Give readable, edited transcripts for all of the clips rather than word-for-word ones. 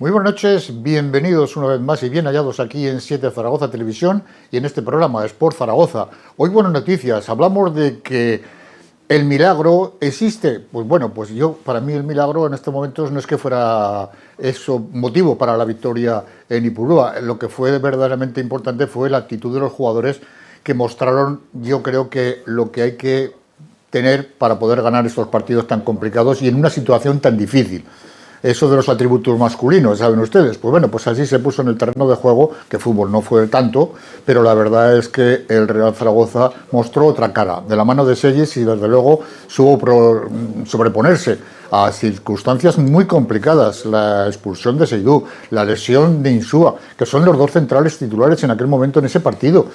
Muy buenas noches, bienvenidos una vez más y bien hallados aquí en 7 Zaragoza Televisión y en este programa Sport Zaragoza. Hoy buenas noticias, hablamos de que el milagro existe. Pues bueno, para mí el milagro en estos momentos no es que fuera eso motivo para la victoria en Ipurúa. Lo que fue verdaderamente importante fue la actitud de los jugadores que mostraron, yo creo que lo que hay que tener para poder ganar estos partidos tan complicados y en una situación tan difícil. Eso de los atributos masculinos, ¿saben ustedes? Pues bueno, pues así se puso en el terreno de juego, que fútbol no fue tanto, pero la verdad es que el Real Zaragoza mostró otra cara, de la mano de Selles, y desde luego supo sobreponerse a circunstancias muy complicadas, la expulsión de Seydou, la lesión de Insúa, que son los dos centrales titulares en aquel momento en ese partido,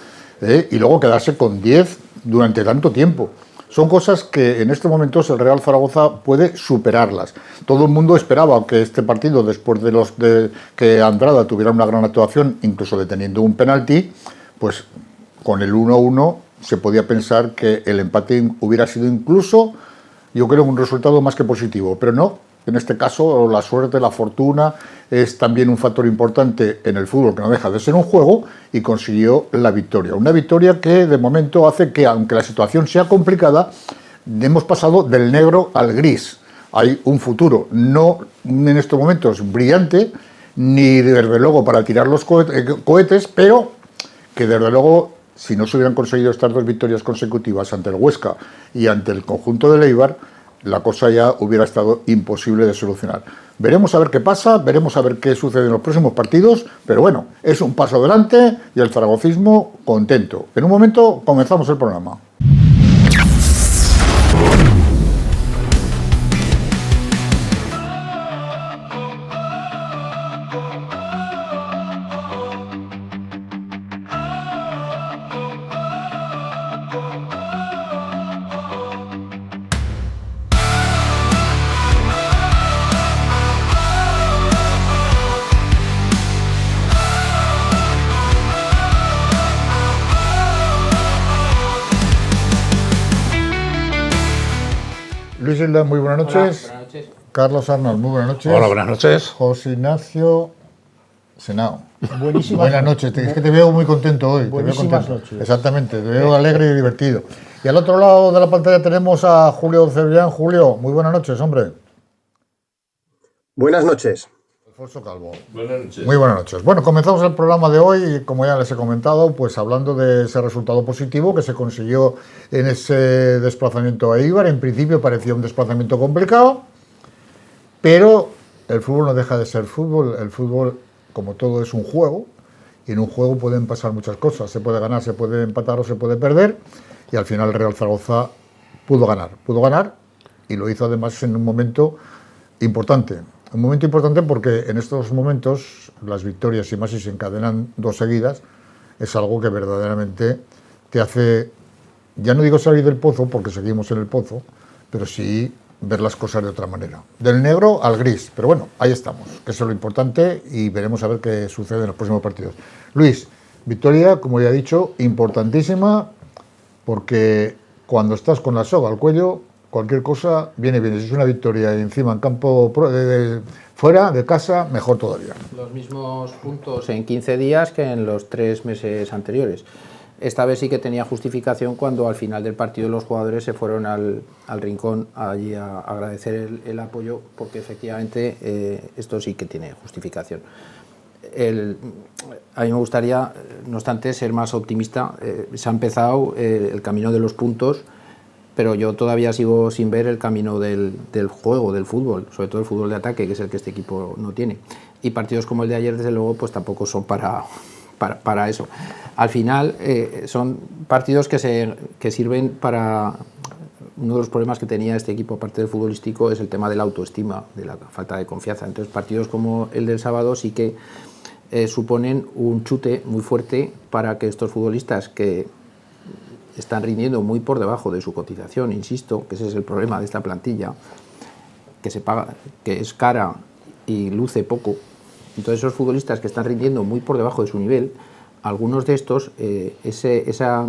y luego quedarse con 10 durante tanto tiempo. Son cosas que en estos momentos el Real Zaragoza puede superarlas. Todo el mundo esperaba que este partido, después de que Andrada tuviera una gran actuación, incluso deteniendo un penalti, pues con el 1-1 se podía pensar que el empate hubiera sido incluso, yo creo, un resultado más que positivo, pero no. En este caso, la suerte, la fortuna, es también un factor importante en el fútbol, que no deja de ser un juego, y consiguió la victoria. Una victoria que, de momento, hace que, aunque la situación sea complicada, hemos pasado del negro al gris. Hay un futuro, no en estos momentos brillante, ni desde luego para tirar los cohetes, pero que desde luego, si no se hubieran conseguido estas dos victorias consecutivas ante el Huesca y ante el conjunto del Eibar, la cosa ya hubiera estado imposible de solucionar. Veremos a ver qué pasa, veremos a ver qué sucede en los próximos partidos, pero bueno, es un paso adelante y el zaragocismo contento. En un momento comenzamos el programa. Luis Hilda, muy buenas noches. Hola, buenas noches. Carlos Arnal, muy buenas noches. Hola, buenas noches. José Ignacio Senao. Buenas noches. Es que te veo muy contento hoy. Buenísimas noches. Exactamente, te veo alegre y divertido. Y al otro lado de la pantalla tenemos a Julio Cebrián. Julio, muy buenas noches, hombre. Buenas noches. Alfonso Calvo. Buenas noches. Muy buenas noches. Bueno, comenzamos el programa de hoy, como ya les he comentado, pues hablando de ese resultado positivo que se consiguió en ese desplazamiento a Eibar. En principio parecía un desplazamiento complicado, pero el fútbol no deja de ser fútbol. El fútbol, como todo, es un juego, y en un juego pueden pasar muchas cosas. Se puede ganar, se puede empatar o se puede perder, y al final el Real Zaragoza pudo ganar, y lo hizo además en un momento importante. Un momento importante porque en estos momentos las victorias, y más si se encadenan dos seguidas, es algo que verdaderamente te hace, ya no digo salir del pozo porque seguimos en el pozo, pero sí ver las cosas de otra manera. Del negro al gris, pero bueno, ahí estamos, que eso es lo importante, y veremos a ver qué sucede en los próximos partidos. Luis, victoria, como ya he dicho, importantísima, porque cuando estás con la soga al cuello, cualquier cosa viene bien. Si es una victoria encima en campo fuera de casa, mejor todavía. Los mismos puntos en 15 días que en los 3 meses anteriores. Esta vez sí que tenía justificación cuando al final del partido los jugadores se fueron al rincón allí a agradecer el apoyo, porque efectivamente esto sí que tiene justificación. A mí me gustaría, no obstante, ser más optimista. Se ha empezado el camino de los puntos, pero yo todavía sigo sin ver el camino del juego, del fútbol, sobre todo el fútbol de ataque, que es el que este equipo no tiene. Y partidos como el de ayer, desde luego, pues tampoco son para eso. Al final, son partidos que sirven para... Uno de los problemas que tenía este equipo, aparte del futbolístico, es el tema de la autoestima, de la falta de confianza. Entonces, partidos como el del sábado sí que suponen un chute muy fuerte para que estos futbolistas que están rindiendo muy por debajo de su cotización, insisto, que ese es el problema de esta plantilla, que se paga, que es cara y luce poco. Entonces esos futbolistas que están rindiendo muy por debajo de su nivel, algunos de estos, esa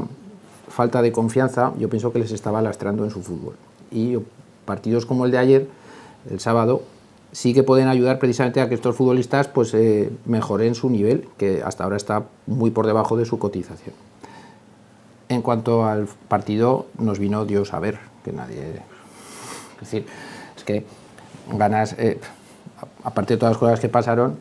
falta de confianza, yo pienso que les estaba lastrando en su fútbol. Y partidos como el de ayer, el sábado, sí que pueden ayudar precisamente a que estos futbolistas pues mejoren su nivel, que hasta ahora está muy por debajo de su cotización. En cuanto al partido, nos vino Dios a ver, que nadie... Es decir, es que ganas, aparte de todas las cosas que pasaron,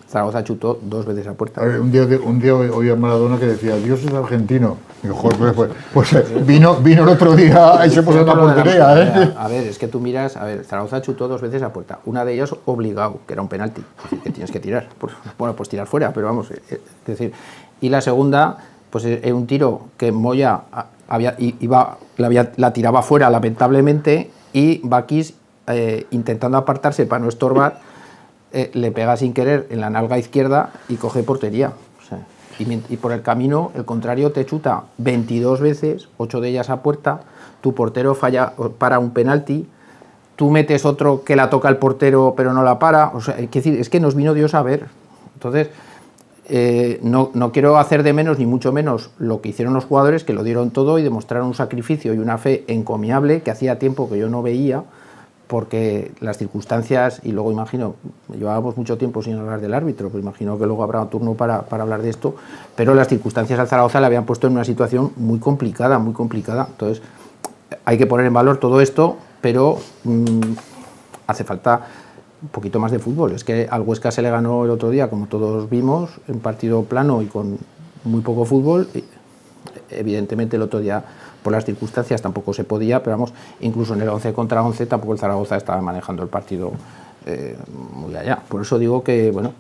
Zaragoza chutó 2 veces a puerta. A ver, un día oí a Maradona que decía, Dios es argentino. Y digo, joder, pues vino el otro día y se puso en la portería, A ver, es que tú miras, Zaragoza chutó 2 veces a puerta. Una de ellas obligado, que era un penalti, es decir, que tienes que tirar. Bueno, pues tirar fuera, pero vamos, es decir. Y la segunda, pues es un tiro que Moya la tiraba fuera, lamentablemente, y Bakis, intentando apartarse para no estorbar, le pega sin querer en la nalga izquierda y coge portería. O sea, y por el camino, el contrario te chuta 22 veces, 8 de ellas a puerta, tu portero falla para un penalti, tú metes otro que la toca el portero pero no la para. O sea, es que nos vino Dios a ver. Entonces, no quiero hacer de menos ni mucho menos lo que hicieron los jugadores, que lo dieron todo y demostraron un sacrificio y una fe encomiable que hacía tiempo que yo no veía, porque las circunstancias, y luego imagino, llevábamos mucho tiempo sin hablar del árbitro, pues imagino que luego habrá un turno para hablar de esto, pero las circunstancias al Zaragoza le habían puesto en una situación muy complicada, muy complicada. Entonces, hay que poner en valor todo esto, pero hace falta un poquito más de fútbol. Es que al Huesca se le ganó el otro día, como todos vimos, en partido plano y con muy poco fútbol. Evidentemente el otro día, por las circunstancias, tampoco se podía, pero vamos, incluso en el 11 contra 11 tampoco el Zaragoza estaba manejando el partido muy allá. Por eso digo que, bueno,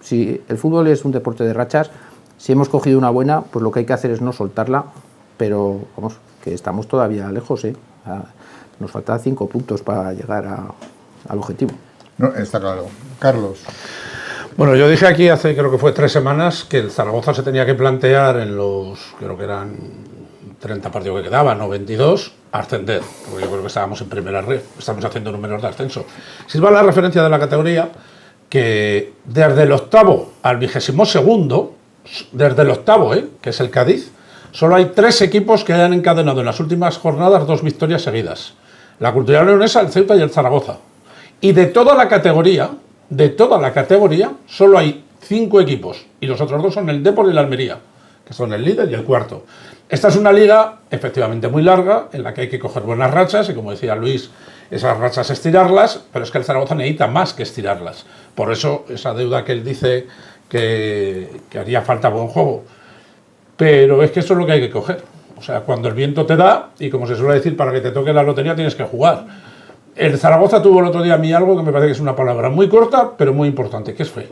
si el fútbol es un deporte de rachas, si hemos cogido una buena, pues lo que hay que hacer es no soltarla, pero vamos, que estamos todavía lejos, ¿eh? Nos faltan 5 puntos para llegar al objetivo. No, está claro. Carlos. Bueno, yo dije aquí hace, creo que fue 3 semanas, que el Zaragoza se tenía que plantear en los, creo que eran 30 partidos que quedaban, o 22, ascender, porque yo creo que estábamos en primera red, estamos haciendo números de ascenso. Sirva la referencia de la categoría que desde el 8º al 22º, desde el 8º, que es el Cádiz, solo hay 3 equipos que hayan encadenado en las últimas jornadas 2 victorias seguidas. La Cultural Leonesa, el Ceuta y el Zaragoza. Y de toda la categoría, solo hay 5 equipos, y los otros 2 son el Depor y la Almería, que son el líder y el cuarto. Esta es una liga efectivamente muy larga, en la que hay que coger buenas rachas, y como decía Luis, esas rachas estirarlas, pero es que el Zaragoza necesita más que estirarlas. Por eso esa deuda que él dice que haría falta buen juego. Pero es que eso es lo que hay que coger. O sea, cuando el viento te da, y como se suele decir, para que te toque la lotería tienes que jugar. El Zaragoza tuvo el otro día a mí algo que me parece que es una palabra muy corta, pero muy importante, que es fe.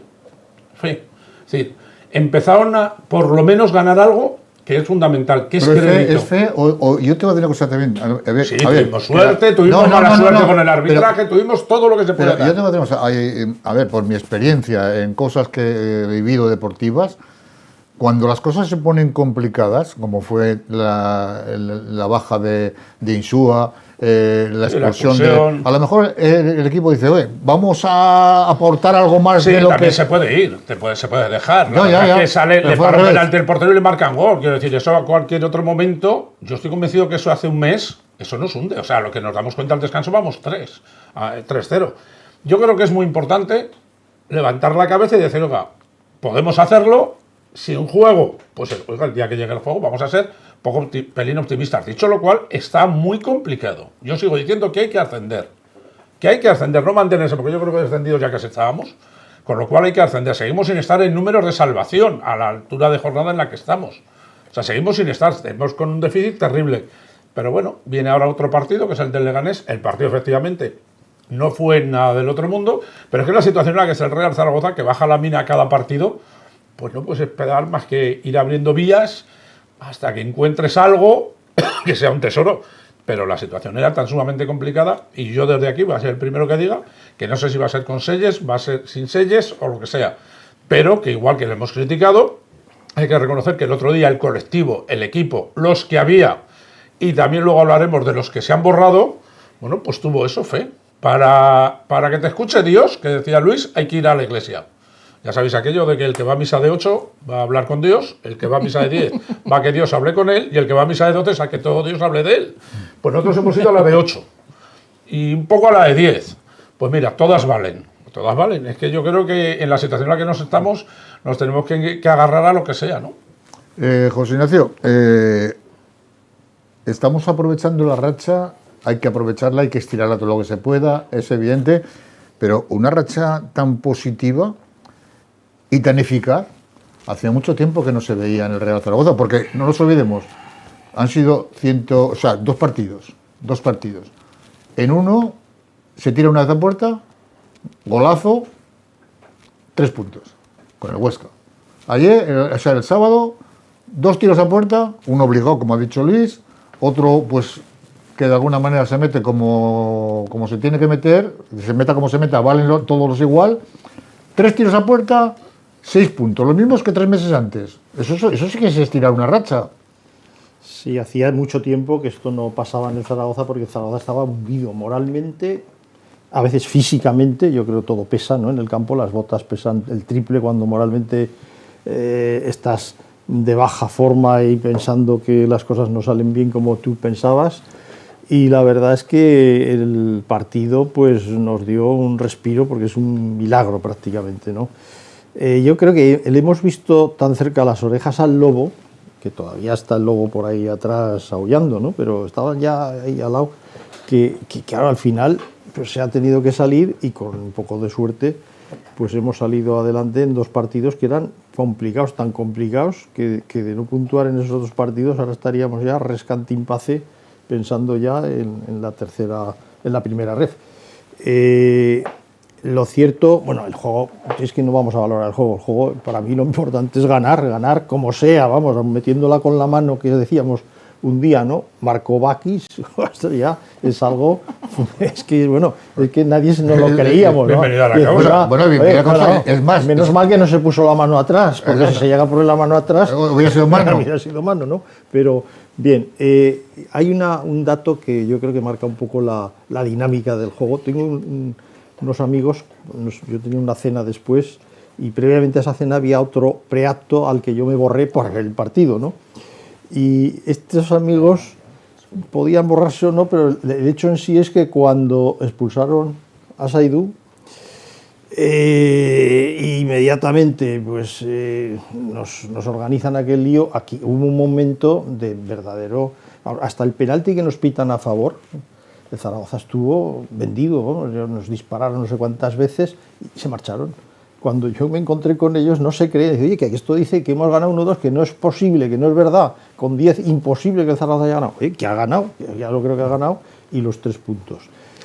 Fe. Es decir, empezaron a, por lo menos, ganar algo que es fundamental, que es crédito. ¿Es fe o yo te voy a decir una cosa también? Sí, tuvimos suerte, tuvimos mala suerte con el arbitraje, tuvimos todo lo que se puede dar. Yo te voy a decir una cosa, a ver, por mi experiencia en cosas que he vivido deportivas, cuando las cosas se ponen complicadas, como fue la baja de Insúa, la expulsión a lo mejor el equipo dice, oye, vamos a aportar algo más de lo que... también se puede ir, se puede dejar. No, que sale, le paran delante del portero y le marcan gol. Quiero decir, eso a cualquier otro momento, yo estoy convencido que eso hace un mes, eso nos hunde. O sea, lo que nos damos cuenta al descanso, vamos 3-0. Yo creo que es muy importante levantar la cabeza y decir, oiga, podemos hacerlo. Si un juego, pues oiga, el día que llegue el juego vamos a ser pelín optimistas. Dicho lo cual, está muy complicado. Yo sigo diciendo que hay que ascender, no mantenerse, porque yo creo que descendidos ya casi estábamos, con lo cual hay que ascender. Seguimos sin estar en números de salvación a la altura de jornada en la que estamos. O sea, seguimos sin estar, estamos con un déficit terrible. Pero bueno, viene ahora otro partido, que es el del Leganés. El partido, efectivamente, no fue nada del otro mundo, pero es que la situación en la que es el Real Zaragoza, que baja la mina a cada partido, pues no puedes esperar más que ir abriendo vías hasta que encuentres algo que sea un tesoro. Pero la situación era tan sumamente complicada, y yo desde aquí voy a ser el primero que diga que no sé si va a ser con selles, va a ser sin selles o lo que sea, pero que igual que lo hemos criticado, hay que reconocer que el otro día el colectivo, el equipo, los que había, y también luego hablaremos de los que se han borrado, bueno, pues tuvo eso, fe. Para que te escuche Dios, que decía Luis, hay que ir a la iglesia. Ya sabéis aquello de que el que va a misa de 8 va a hablar con Dios, el que va a misa de 10 va a que Dios hable con él, y el que va a misa de 12 es a que todo Dios hable de él. Pues nosotros hemos ido a la de 8 y un poco a la de 10, Pues mira, todas valen. Todas valen. Es que yo creo que en la situación en la que nos estamos, nos tenemos que agarrar a lo que sea, ¿no? José Ignacio, estamos aprovechando la racha, hay que aprovecharla, hay que estirarla todo lo que se pueda, es evidente, pero una racha tan positiva y tan eficaz, hacía mucho tiempo que no se veía en el Real Zaragoza, porque no nos olvidemos, han sido dos partidos. En uno se tira una vez a puerta, golazo, 3 puntos, con el Huesca. Ayer, el sábado, 2 tiros a puerta, uno obligado, como ha dicho Luis, otro, pues, que de alguna manera se mete como se tiene que meter, se meta como se meta, valen todos los igual. 3 tiros a puerta, 6 puntos, los mismos que 3 meses antes. Eso sí que es estirar una racha. Sí, hacía mucho tiempo que esto no pasaba en el Zaragoza, porque el Zaragoza estaba hundido moralmente, a veces físicamente. Yo creo que todo pesa, ¿no? En el campo las botas pesan el triple cuando moralmente estás de baja forma y pensando que las cosas no salen bien como tú pensabas. Y la verdad es que el partido pues nos dio un respiro, porque es un milagro prácticamente, ¿no? Yo creo que le hemos visto tan cerca las orejas al lobo, que todavía está el lobo por ahí atrás aullando, ¿no? Pero estaban ya ahí al lado, que claro, al final pues se ha tenido que salir, y con un poco de suerte pues hemos salido adelante en 2 partidos que eran complicados, tan complicados que de no puntuar en esos 2 partidos ahora estaríamos ya rescantimpace pensando ya en la primera ref. Lo cierto, bueno, el juego, es que no vamos a valorar el juego, para mí lo importante es ganar como sea, vamos, metiéndola con la mano, que decíamos un día, ¿no? Markovakis, esto ya es algo, es que, bueno, es que nadie nos lo creíamos, ¿no? Bienvenido a la causa. Bueno, es más. Menos mal que no se puso la mano atrás, porque si se llega a poner la mano atrás, hubiera sido mano, ¿no? Pero, bien, hay un dato que yo creo que marca un poco la dinámica del juego. Tengo unos amigos, yo tenía una cena después, y previamente a esa cena había otro preacto al que yo me borré por el partido, ¿no? Y estos amigos podían borrarse o no, pero el hecho en sí es que cuando expulsaron a Saidú, inmediatamente pues, nos organizan aquel lío. Aquí hubo un momento de verdadero, hasta el penalti que nos pitan a favor, el Zaragoza estuvo vendido, ¿no? Nos dispararon no sé cuántas veces y se marcharon. Cuando yo me encontré con ellos no se creía, oye, que esto dice que hemos ganado 1-2, que no es posible, que no es verdad, con 10 imposible que el Zaragoza haya ganado. Que ha ganado, ya lo creo que ha ganado, y los 3 puntos.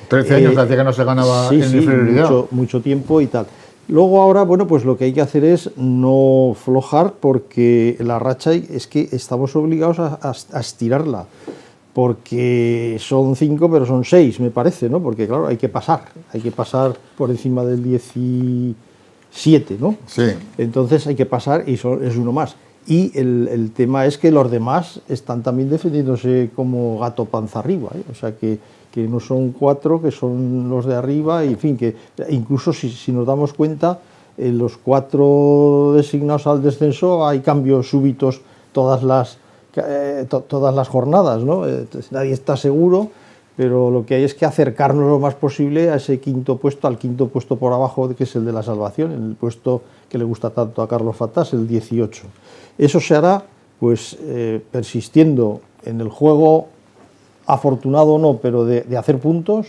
13 años hacía que no se ganaba en inferioridad. Mucho tiempo y tal. Luego ahora, bueno, pues lo que hay que hacer es no flojar, porque la racha es que estamos obligados a estirarla, porque son 5, pero son 6, me parece, ¿no? Porque claro, hay que pasar por encima del 17, ¿no? Sí. Entonces hay que pasar, y es uno más. Y el tema es que los demás están también defendiéndose como gato panza arriba, ¿eh? O sea que no son 4, que son los de arriba, y en fin, que incluso si nos damos cuenta, en los 4 designados al descenso hay cambios súbitos todas las jornadas, ¿no? Nadie está seguro, pero lo que hay es que acercarnos lo más posible a ese quinto puesto, al quinto puesto por abajo, que es el de la salvación, el puesto que le gusta tanto a Carlos Fatás, el 18. Eso se hará pues persistiendo en el juego, afortunado o no, pero de hacer puntos,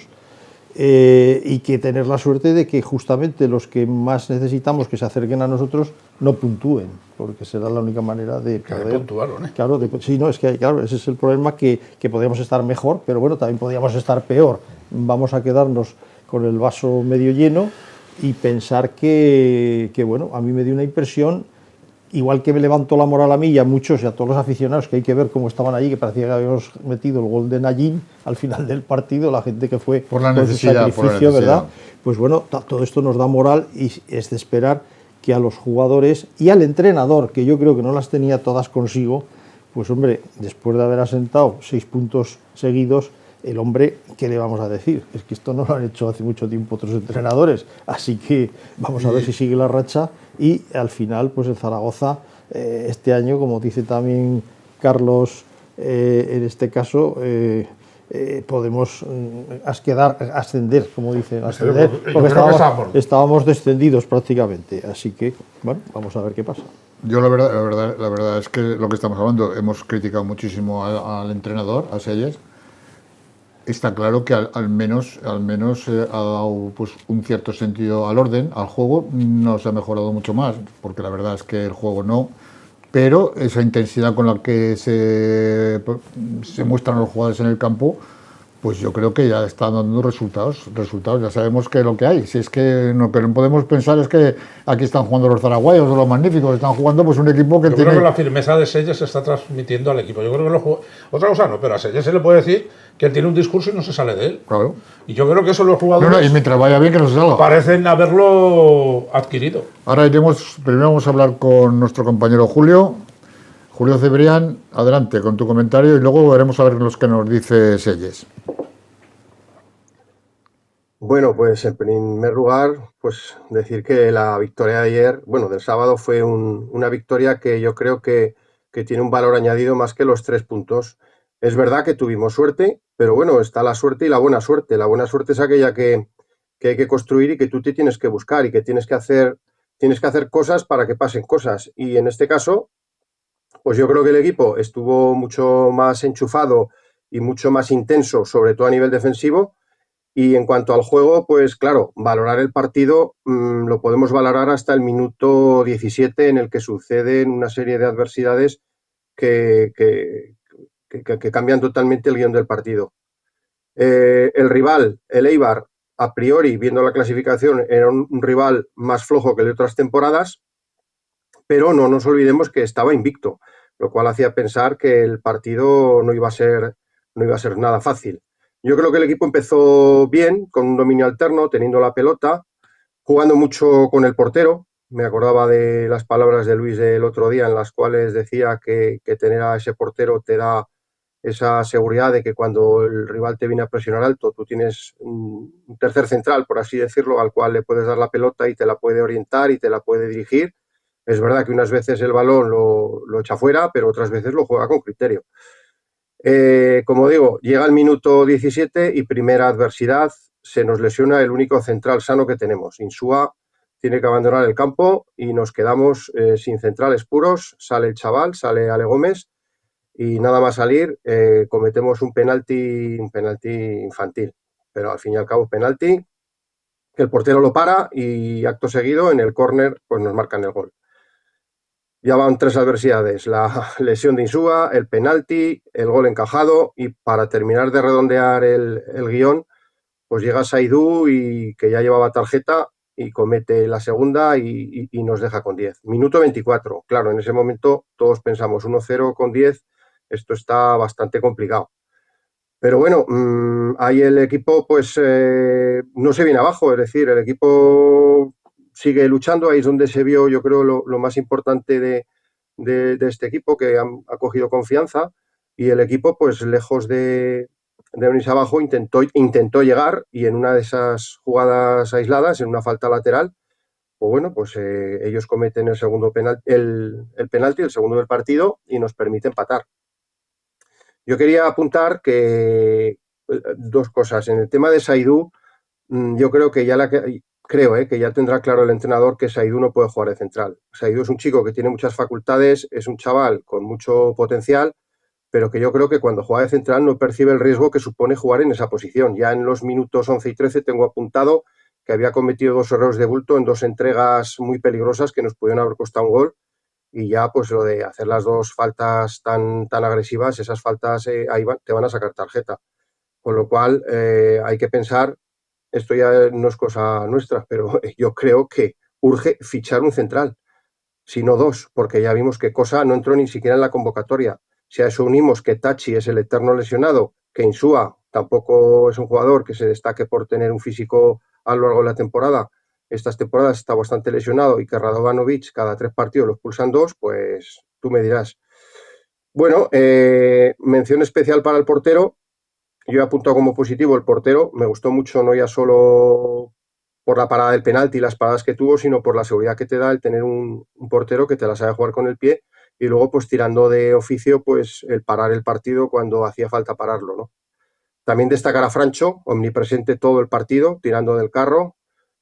y que tener la suerte de que justamente los que más necesitamos que se acerquen a nosotros no puntúen, porque será la única manera de poder puntuar, ¿no? Claro, sí, no, es que claro, ese es el problema, que podríamos estar mejor, pero bueno, también podríamos estar peor. Vamos a quedarnos con el vaso medio lleno y pensar que bueno, a mí me dio una impresión, igual que me levantó la moral a mí y a muchos y a todos los aficionados, que hay que ver cómo estaban allí, que parecía que habíamos metido el gol de Nayín al final del partido, la gente que fue por la necesidad, sacrificio, ¿verdad? Pues bueno, todo esto nos da moral, y es de esperar que a los jugadores y al entrenador, que yo creo que no las tenía todas consigo, pues hombre, después de haber asentado 6 puntos seguidos, el hombre, ¿qué le vamos a decir? Es que esto no lo han hecho hace mucho tiempo otros entrenadores, así que vamos a ver si sigue la racha, y al final pues el Zaragoza este año, como dice también Carlos, en este caso podemos ascender, como dicen, ascender, Yo porque creo que estábamos descendidos prácticamente. Así que, bueno, vamos a ver qué pasa. Yo la verdad es que lo que estamos hablando, hemos criticado muchísimo al entrenador, a Selles. Está claro que al menos ha dado pues, un cierto sentido al orden, al juego. No se ha mejorado mucho más, porque la verdad es que el juego no. Pero esa intensidad con la que se muestran los jugadores en el campo, pues yo creo que ya están dando resultados. Ya sabemos que lo que hay. Si es que lo que no podemos pensar es que aquí están jugando los zaraguayos o los magníficos, están jugando pues un equipo que Yo tiene... creo que la firmeza de Selles se está transmitiendo al equipo. Yo creo que otra cosa no, pero a Selles se le puede decir que él tiene un discurso y no se sale de él. Claro. Y yo creo que eso los jugadores Y mientras vaya bien que no se salga. parecen haberlo adquirido. Ahora primero vamos a hablar con nuestro compañero Julio. Julio Cebrián, adelante con tu comentario y luego veremos a ver los que nos dice Selles. Bueno, pues en primer lugar, pues decir que la victoria de ayer, bueno, del sábado, fue una victoria que yo creo que tiene un valor añadido más que los 3 puntos. Es verdad que tuvimos suerte, pero bueno, está la suerte y la buena suerte. La buena suerte es aquella que hay que construir y que tú te tienes que buscar y que tienes que hacer cosas para que pasen cosas. Y en este caso, pues yo creo que el equipo estuvo mucho más enchufado y mucho más intenso, sobre todo a nivel defensivo. Y en cuanto al juego, pues claro, valorar el partido lo podemos valorar hasta el minuto 17, en el que suceden una serie de adversidades que cambian totalmente el guión del partido. El rival, el Eibar, a priori, viendo la clasificación, era un rival más flojo que el de otras temporadas, pero no nos olvidemos que estaba invicto, lo cual hacía pensar que el partido no iba a ser nada fácil. Yo creo que el equipo empezó bien, con un dominio alterno, teniendo la pelota, jugando mucho con el portero. Me acordaba de las palabras de Luis del otro día, en las cuales decía que tener a ese portero te da esa seguridad de que cuando el rival te viene a presionar alto, tú tienes un tercer central, por así decirlo, al cual le puedes dar la pelota y te la puede orientar y te la puede dirigir. Es verdad que unas veces el balón lo echa fuera, pero otras veces lo juega con criterio. Como digo, llega el minuto 17 y primera adversidad, se nos lesiona el único central sano que tenemos. Insúa tiene que abandonar el campo y nos quedamos sin centrales puros. Sale el chaval, sale Ale Gómez y nada más salir cometemos un penalti infantil. Pero al fin y al cabo penalti, que el portero lo para y acto seguido en el córner pues nos marcan el gol. Ya van 3 adversidades, la lesión de Insúa, el penalti, el gol encajado y para terminar de redondear el guión, pues llega Saidú y que ya llevaba tarjeta y comete la segunda y nos deja con 10. Minuto 24, claro, en ese momento todos pensamos 1-0 con 10, esto está bastante complicado. Pero bueno, ahí el equipo pues no se viene abajo, es decir, el equipo sigue luchando, ahí es donde se vio yo creo lo más importante de este equipo que ha cogido confianza y el equipo pues lejos de venirse abajo intentó llegar y en una de esas jugadas aisladas, en una falta lateral, pues bueno, pues ellos cometen el segundo el penalti, el segundo del partido y nos permite empatar. Yo quería apuntar que 2 cosas. En el tema de Saidú, yo creo que que ya tendrá claro el entrenador que Saidú no puede jugar de central. Saidú es un chico que tiene muchas facultades, es un chaval con mucho potencial, pero que yo creo que cuando juega de central no percibe el riesgo que supone jugar en esa posición. Ya en los minutos 11 y 13 tengo apuntado que había cometido 2 errores de bulto en 2 entregas muy peligrosas que nos pudieron haber costado un gol. Y ya pues lo de hacer las 2 faltas tan agresivas, esas faltas te van a sacar tarjeta. Con lo cual hay que pensar, esto ya no es cosa nuestra, pero yo creo que urge fichar un central, si no 2, porque ya vimos que Cosa no entró ni siquiera en la convocatoria. Si a eso unimos que Tachi es el eterno lesionado, que Insúa tampoco es un jugador que se destaque por tener un físico a lo largo de la temporada, estas temporadas está bastante lesionado y que Radovanovic cada 3 partidos los pulsan 2, pues tú me dirás. Bueno, mención especial para el portero. Yo he apuntado como positivo el portero. Me gustó mucho, no ya solo por la parada del penalti y las paradas que tuvo, sino por la seguridad que te da el tener un portero que te la sabe jugar con el pie y luego pues tirando de oficio pues el parar el partido cuando hacía falta pararlo, ¿no? También destacar a Francho, omnipresente todo el partido, tirando del carro.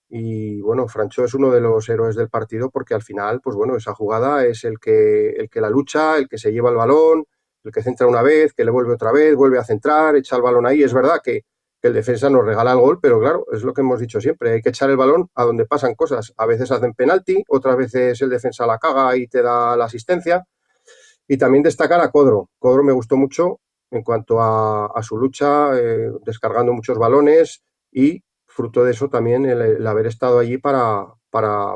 Y bueno, Francho es uno de los héroes del partido porque al final, pues bueno, esa jugada es el que la lucha, el que se lleva el balón, el que centra una vez, que le vuelve otra vez, vuelve a centrar, echa el balón ahí. Es verdad que el defensa nos regala el gol, pero claro, es lo que hemos dicho siempre, hay que echar el balón a donde pasan cosas. A veces hacen penalti, otras veces el defensa la caga y te da la asistencia. Y también destacar a Codro. Codro me gustó mucho en cuanto a su lucha, descargando muchos balones y fruto de eso también el haber estado allí para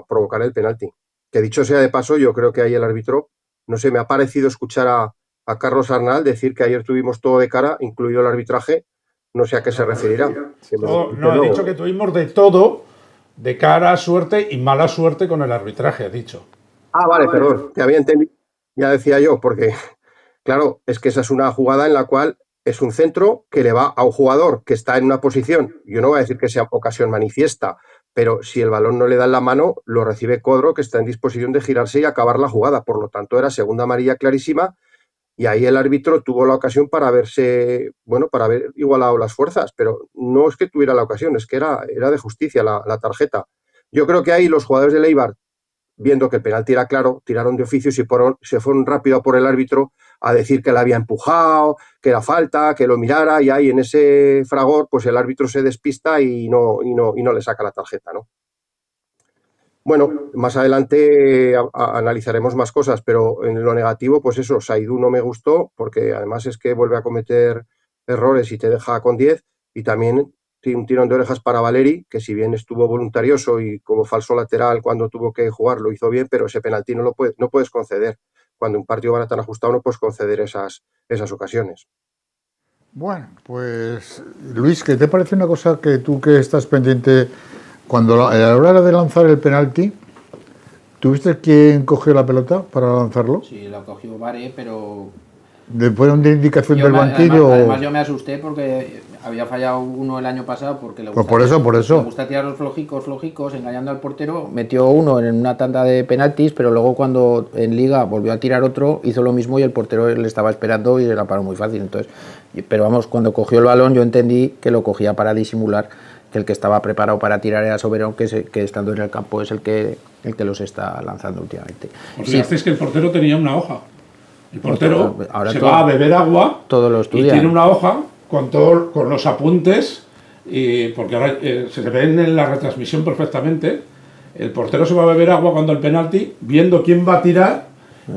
provocar el penalti. Que dicho sea de paso, yo creo que ahí el árbitro, no sé, me ha parecido escuchar a Carlos Arnal decir que ayer tuvimos todo de cara, incluido el arbitraje, no sé a qué se referirá. No, ha dicho que tuvimos de todo, de cara, suerte y mala suerte con el arbitraje, ha dicho. Ah, vale, perdón, te había entendido. Ya decía yo, porque claro, es que esa es una jugada en la cual es un centro que le va a un jugador que está en una posición, yo no voy a decir que sea ocasión manifiesta, pero si el balón no le da en la mano, lo recibe Codro, que está en disposición de girarse y acabar la jugada. Por lo tanto, era segunda amarilla clarísima y ahí el árbitro tuvo la ocasión para verse, bueno, para haber igualado las fuerzas, pero no es que tuviera la ocasión, es que era de justicia la tarjeta. Yo creo que ahí los jugadores de Eibar, viendo que el penalti era claro, tiraron de oficio y se fueron rápido a por el árbitro a decir que la había empujado, que era falta, que lo mirara, y ahí en ese fragor, pues el árbitro se despista y no le saca la tarjeta, ¿no? Bueno, más adelante analizaremos más cosas, pero en lo negativo, pues eso, Saidú no me gustó, porque además es que vuelve a cometer errores y te deja con 10, y también un tirón de orejas para Valeri, que si bien estuvo voluntarioso y como falso lateral cuando tuvo que jugar lo hizo bien, pero ese penalti no puedes conceder. Cuando un partido va tan ajustado no puedes conceder esas ocasiones. Bueno, pues Luis, ¿qué te parece una cosa que tú que estás pendiente cuando a la hora de lanzar el penalti, ¿tuviste quién cogió la pelota para lanzarlo? Sí, la cogió Vare, pero... ¿Después de indicación del banquillo? Además yo me asusté porque había fallado uno el año pasado porque le gusta, pues por eso. Le gusta tirar los flojicos, engañando al portero. Metió uno en una tanda de penaltis, pero luego cuando en Liga volvió a tirar otro, hizo lo mismo y el portero le estaba esperando y se la paró muy fácil. Entonces, pero vamos, cuando cogió el balón yo entendí que lo cogía para disimular, que el que estaba preparado para tirar era Soberón, que estando en el campo es el que los está lanzando últimamente. Porque es que el portero tenía una hoja. El portero ahora se va a beber agua todo lo estudia. Y tiene una hoja con los apuntes, porque ahora se ven en la retransmisión perfectamente. El portero se va a beber agua cuando el penalti, viendo quién va a tirar,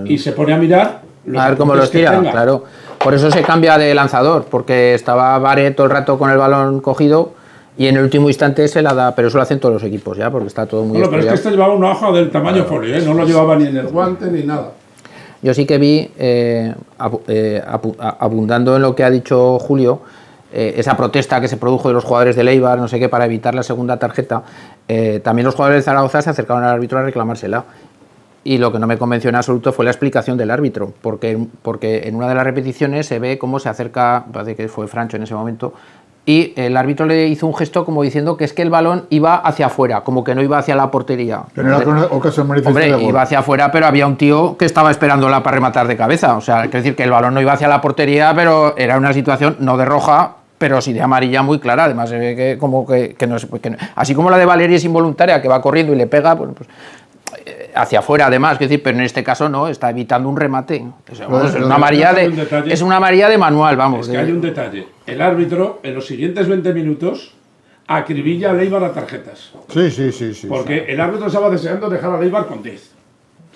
y se pone a mirar a ver cómo los tira, claro. Por eso se cambia de lanzador, porque estaba Vare todo el rato con el balón cogido y en el último instante se la da, pero eso lo hacen todos los equipos ya, porque está todo muy estudiado. Pero es que este llevaba una hoja del tamaño folio, no lo llevaba ni en el guante ni nada. Yo sí que vi, abundando en lo que ha dicho Julio, esa protesta que se produjo de los jugadores del Eibar, no sé qué, para evitar la segunda tarjeta. También los jugadores de Zaragoza se acercaron al árbitro a reclamársela. Y lo que no me convenció en absoluto fue la explicación del árbitro, porque en una de las repeticiones se ve cómo se acerca, parece que fue Francho en ese momento, y el árbitro le hizo un gesto como diciendo que es que el balón iba hacia afuera, como que no iba hacia la portería. En una ocasión Hombre, iba hacia afuera, pero había un tío que estaba esperándola para rematar de cabeza. O sea, quiero decir que el balón no iba hacia la portería, pero era una situación no de roja, pero sí de amarilla muy clara. Además se ve que como que no es, así como la de Valeri es involuntaria, que va corriendo y le pega, pues hacia afuera además, quiero decir, pero en este caso no, está evitando un remate. Es una amarilla de manual, vamos. Es que hay un detalle. El árbitro, en los siguientes 20 minutos, acribilla a Eibar a tarjetas. Sí. Porque el árbitro estaba deseando dejar a Eibar con 10.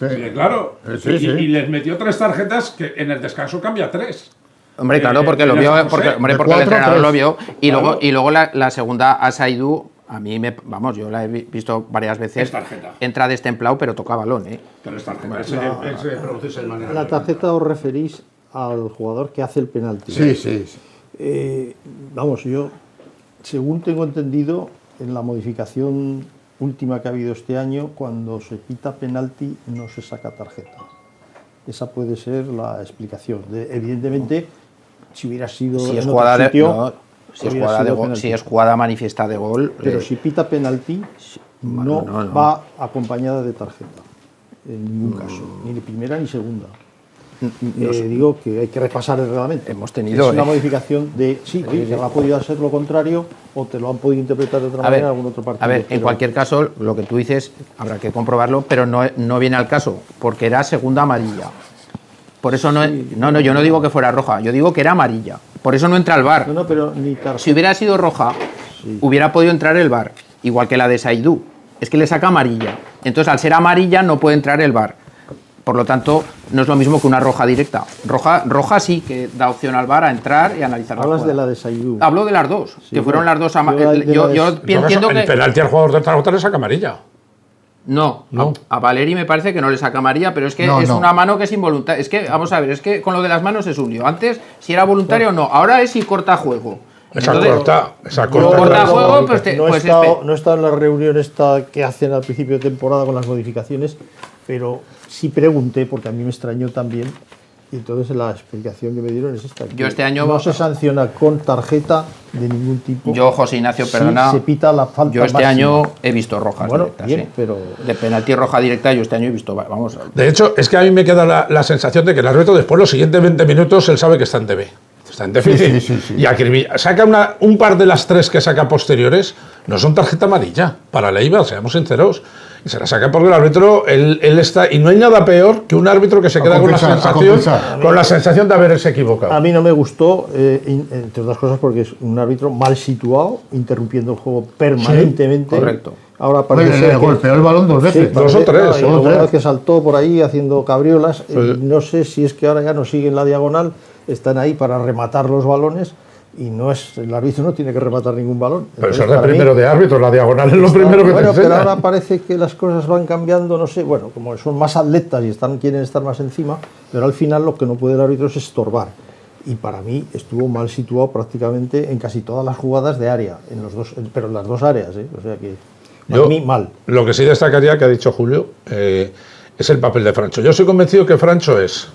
Sí. Claro. Y les metió 3 tarjetas que en el descanso cambia 3. Hombre, claro, porque lo vio, porque el entrenador lo vio. Y luego la segunda a Saidú, a mí yo la he visto varias veces. Entra destemplado, pero toca balón, Pero es tarjeta. La tarjeta os referís al jugador que hace el penalti. Sí. Yo, según tengo entendido, en la modificación última que ha habido este año, cuando se pita penalti no se saca tarjeta. Esa puede ser la explicación. Evidentemente, si hubiera sido si es jugada manifiesta de gol, pero si pita penalti no va acompañada de tarjeta en ningún caso, ni de primera ni segunda. digo que hay que repasar el reglamento. Hemos tenido, es una modificación de... Sí, que ha podido ser lo contrario o te lo han podido interpretar de otra manera en algún otro partido. A ver, en cualquier caso, lo que tú dices habrá que comprobarlo, pero no viene al caso, porque era segunda amarilla. Por eso no, yo no digo que fuera roja, yo digo que era amarilla. Por eso no entra al VAR. No, pero ni tarjeta. Si hubiera sido roja, hubiera podido entrar el VAR, igual que la de Saidú. Es que le saca amarilla. Entonces, al ser amarilla, no puede entrar el VAR. Por lo tanto, no es lo mismo que una roja directa. Roja sí que da opción al VAR a entrar y analizar la jugada. Hablas de la de Saidú. Hablo de las dos, que fueron las dos yo yo entiendo que... El penalti al jugador del Zaragoza le saca amarilla. No. A Valeri me parece que no le saca amarilla, pero es que No, es no. una mano que es involuntaria. Es que, vamos a ver, es que con lo de las manos es un lío. Antes, si era voluntario o no. Ahora es si corta juego. Esa Entonces, corta. corta claro. juego, pues no he estado en la reunión esta que hacen al principio de temporada con las modificaciones, pero sí pregunté, porque a mí me extrañó también, y entonces la explicación que me dieron es esta. Yo este año no se sanciona con tarjeta de ningún tipo. Yo, José Ignacio, Sí perdona. se pita la falta Yo este máxima. año he visto rojas Bueno, directas, bien, sí. pero... De penalti roja directa, yo este año he visto. Vamos. De hecho, es que a mí me queda la sensación de que el árbitro después, los siguientes 20 minutos, él sabe que está en DB. Está en déficit. Sí. Y acribilla. Saca un par de las tres que saca posteriores, no son tarjeta amarilla para Leiva, seamos sinceros. Y se la saca porque el árbitro, él está. Y no hay nada peor que un árbitro que se queda con la sensación de haberse equivocado. A mí no me gustó, entre otras cosas, porque es un árbitro mal situado, interrumpiendo el juego permanentemente. Sí, correcto. Ahora parece ser que- golpeó el balón dos veces. Sí, Dos o tres, y dos o una tres. vez que saltó por ahí haciendo cabriolas. No sé si es que ahora ya no siguen la diagonal, están ahí para rematar los balones y no es el árbitro no tiene que rematar ningún balón. Pero Entonces, eso es de para mí, primero de árbitro, la diagonal es lo primero que bueno, te pero enseña. ahora parece que las cosas van cambiando, no sé, bueno, como son más atletas y quieren estar más encima, pero al final lo que no puede el árbitro es estorbar. Y para mí estuvo mal situado prácticamente en casi todas las jugadas de área, pero en las dos áreas, o sea que para mí mal. Lo que sí destacaría, que ha dicho Julio, es el papel de Francho. Yo soy convencido que Francho es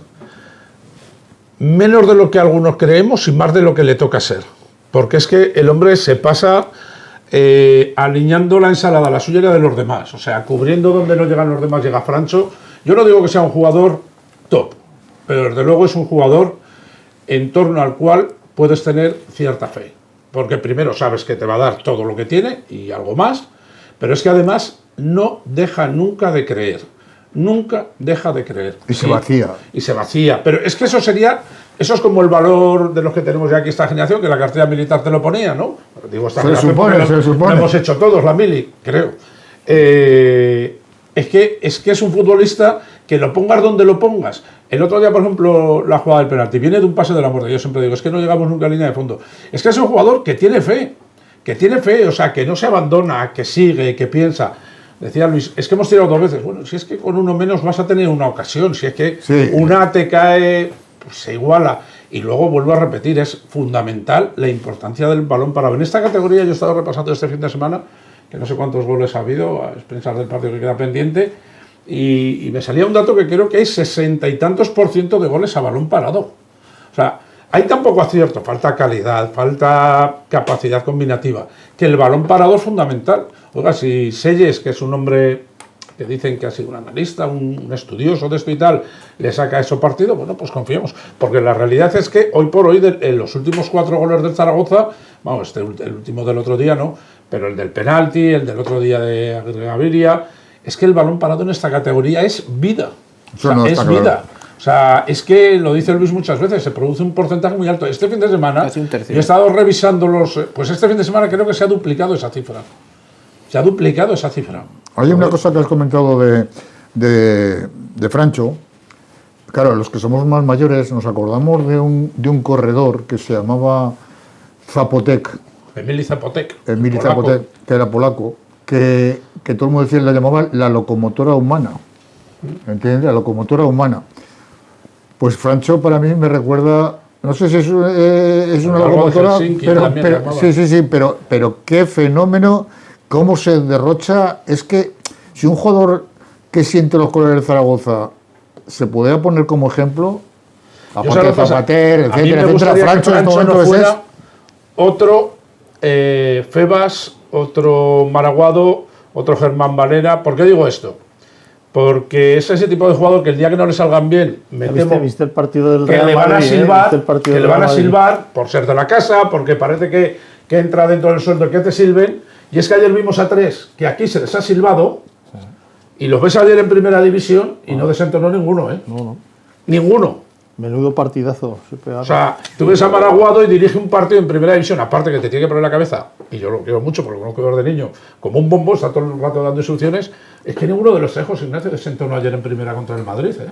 menos de lo que algunos creemos y más de lo que le toca ser. Porque es que el hombre se pasa alineando la ensalada, la suya y la de los demás. O sea, cubriendo donde no llegan los demás, llega Francho. Yo no digo que sea un jugador top, pero desde luego es un jugador en torno al cual puedes tener cierta fe. Porque primero sabes que te va a dar todo lo que tiene y algo más, pero es que además no deja nunca de creer. Nunca deja de creer. Y se vacía. Y se vacía. Pero es que eso es como el valor de los que tenemos ya aquí esta generación, que la cartera militar te lo ponía, ¿no? Digo, esta generación porque se supone. lo hemos hecho todos, la mili, creo. Es que es un futbolista que lo pongas donde lo pongas. El otro día, por ejemplo, la jugada del penalti viene de un pase de la muerte. Yo siempre digo, es que no llegamos nunca a línea de fondo. Es que es un jugador que tiene fe, o sea, que no se abandona, que sigue, que piensa. Decía Luis, es que hemos tirado dos veces. Bueno, si es que con uno menos vas a tener una ocasión, si es que una te cae, pues se iguala. Y luego vuelvo a repetir, es fundamental la importancia del balón parado. En esta categoría yo he estado repasando este fin de semana, que no sé cuántos goles ha habido, a expensas del partido que queda pendiente, y me salía un dato que creo que hay 60 y tantos % de goles a balón parado. O sea, hay tan poco acierto, falta calidad, falta capacidad combinativa, que el balón parado es fundamental. Oiga, si Selles, que es un hombre que dicen que ha sido un analista, un estudioso de esto y tal, le saca eso partido, bueno, pues confiemos. Porque la realidad es que hoy por hoy, en los últimos 4 goles del Zaragoza, vamos, el último del otro día no, pero el del penalti, el del otro día de Aguirre Gaviria, es que el balón parado en esta categoría es vida. O sea, no es está vida. claro. O sea, es que, lo dice Luis muchas veces, se produce un porcentaje muy alto. Este fin de semana, Casi un tercio. yo he estado revisando pues este fin de semana creo que se ha duplicado esa cifra. Se ha duplicado esa cifra. Hay una cosa que has comentado de Francho. Claro, los que somos más mayores nos acordamos de un corredor que se llamaba Zapotec, Emili Zapotec. Emili polaco. Zapotec, que era polaco, que todo el mundo decía, la llamaba la locomotora humana. ¿Entiendes? La locomotora humana. Pues Francho para mí me recuerda, no sé si es una Algo de locomotora, Helsinki pero también llamaba. sí, pero qué fenómeno, cómo se derrocha. Es que si un jugador que siente los colores del Zaragoza se podría poner como ejemplo, Yo sé aparte lo de que pasa. Zapater, A mí etcétera, me etcétera, gustaría que Francho en este Francho no momento fuera otro Febas, otro Maraguado, otro Germán Valera. ¿Por qué digo esto? porque es ese tipo de jugador que el día que no le salgan bien, me temo ¿Viste el partido del que Real le van a Madrid, silbar, ¿Viste el partido que le del van a Real Madrid? silbar por ser de la casa, porque parece que entra dentro del sueldo que te silben. Y es que ayer vimos a 3 que aquí se les ha silbado y los ves ayer en primera división y no desentonó ninguno, ¿eh? No. Ninguno. Menudo partidazo. Se pegaron. O sea, tú ves a Maraguado y dirige un partido en primera división, aparte que te tiene que poner la cabeza, y yo lo quiero mucho porque lo conozco desde niño, como un bombo, está todo el rato dando instrucciones. Es que ninguno de los José Ignacio desentonó ayer en primera contra el Madrid, ¿eh?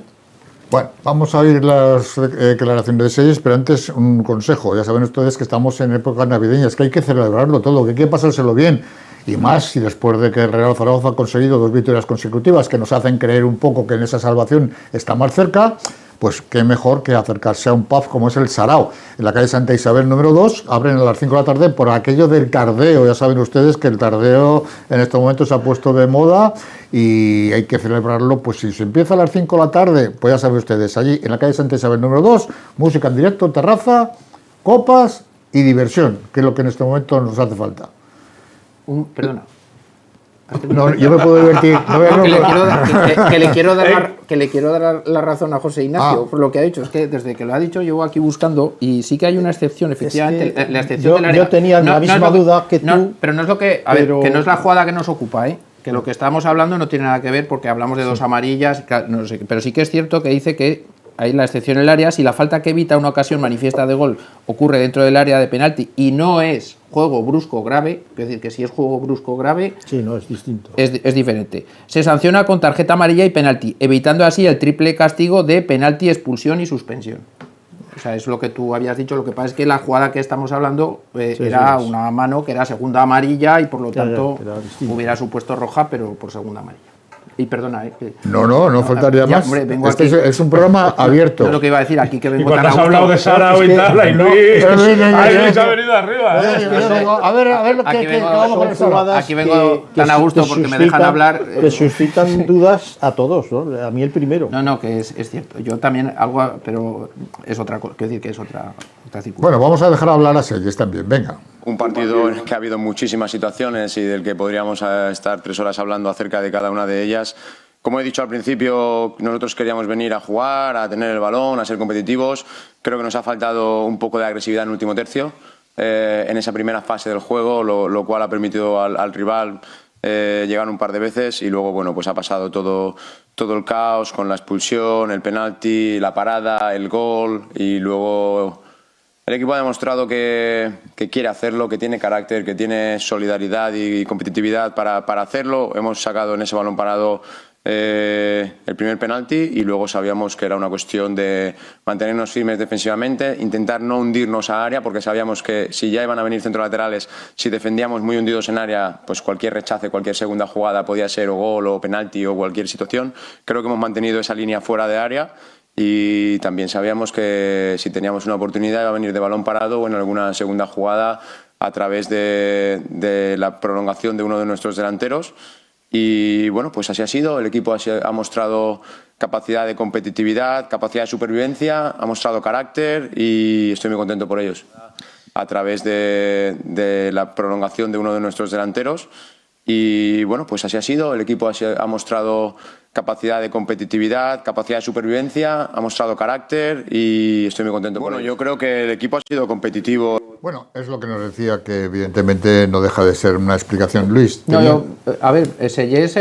Bueno, vamos a oír las declaraciones de Selles, pero antes un consejo. Ya saben ustedes que estamos en épocas navideñas, que hay que celebrarlo todo, que hay que pasárselo bien. Y más si después de que el Real Zaragoza ha conseguido 2 victorias consecutivas que nos hacen creer un poco que en esa salvación está más cerca, pues qué mejor que acercarse a un pub como es el Sarao, en la calle Santa Isabel número 2, abren a las 5 de la tarde por aquello del tardeo. Ya saben ustedes que el tardeo en estos momentos se ha puesto de moda y hay que celebrarlo. Pues si se empieza a las 5 de la tarde, pues ya saben ustedes, allí en la calle Santa Isabel número 2, música en directo, terraza, copas y diversión, que es lo que en este momento nos hace falta. Perdona. No, yo me puedo divertir. Que le quiero dar la razón a José Ignacio por lo que ha dicho. Es que desde que lo ha dicho llevo aquí buscando y sí que hay una excepción, efectivamente. Es que la excepción del área. yo tenía la misma duda que tú. Pero no es lo que. A ver, que no es la jugada que nos ocupa, ¿eh? Que lo que estamos hablando no tiene nada que ver porque hablamos de 2 amarillas. No sé, pero sí que es cierto que dice que hay la excepción en el área si la falta que evita una ocasión manifiesta de gol ocurre dentro del área de penalti y no es juego brusco grave, es decir, que si es juego brusco grave, Sí, no, es distinto. es diferente. Se sanciona con tarjeta amarilla y penalti, evitando así el triple castigo de penalti, expulsión y suspensión. O sea, es lo que tú habías dicho. Lo que pasa es que la jugada que estamos hablando era una mano que era segunda amarilla y por lo tanto era distinto. hubiera supuesto roja, pero por segunda amarilla. Y perdona, No faltaría ya, más. hombre, vengo Este aquí. es un programa abierto. Es lo que iba a decir aquí, que Y vengo cuando tan has a hablado de gusto. Sarao y tal, ahí Luis, no, ahí no, Luis no. ha venido arriba, ¿eh? A ver lo Aquí que vengo- vamos con el son Sarao. jugadas- Aquí vengo tan a gusto porque me dejan hablar, Que suscitan dudas a todos, ¿no? A mí el primero. No, que es cierto. Yo también algo, pero es otra cosa. Quiero decir que es otra circunstancia. Bueno, vamos a dejar hablar a Selles también. Venga. Un partido en el que ha habido muchísimas situaciones y del que podríamos estar 3 horas hablando acerca de cada una de ellas. Como he dicho al principio, nosotros queríamos venir a jugar, a tener el balón, a ser competitivos. Creo que nos ha faltado un poco de agresividad en el último tercio, en esa primera fase del juego, lo cual ha permitido al rival llegar un par de veces y luego bueno, pues ha pasado todo el caos con la expulsión, el penalti, la parada, el gol y luego el equipo ha demostrado que quiere hacerlo, que tiene carácter, que tiene solidaridad y competitividad para hacerlo. Hemos sacado en ese balón parado el primer penalti y luego sabíamos que era una cuestión de mantenernos firmes defensivamente, intentar no hundirnos a área porque sabíamos que si ya iban a venir centrolaterales, si defendíamos muy hundidos en área, pues cualquier rechace, cualquier segunda jugada podía ser o gol o penalti o cualquier situación. Creo que hemos mantenido esa línea fuera de área y también sabíamos que si teníamos una oportunidad iba a venir de balón parado o en alguna segunda jugada a través de la prolongación de uno de nuestros delanteros. Y bueno, pues así ha sido. El equipo ha mostrado capacidad de competitividad, capacidad de supervivencia, ha mostrado carácter y estoy muy contento por ellos. A través de la prolongación de uno de nuestros delanteros. Y bueno, pues así ha sido. El equipo ha mostrado capacidad de competitividad, capacidad de supervivencia, ha mostrado carácter y estoy muy contento por ellos. Yo creo que el equipo ha sido competitivo. Bueno, es lo que nos decía, que evidentemente no deja de ser una explicación. Luis. A ver, Selles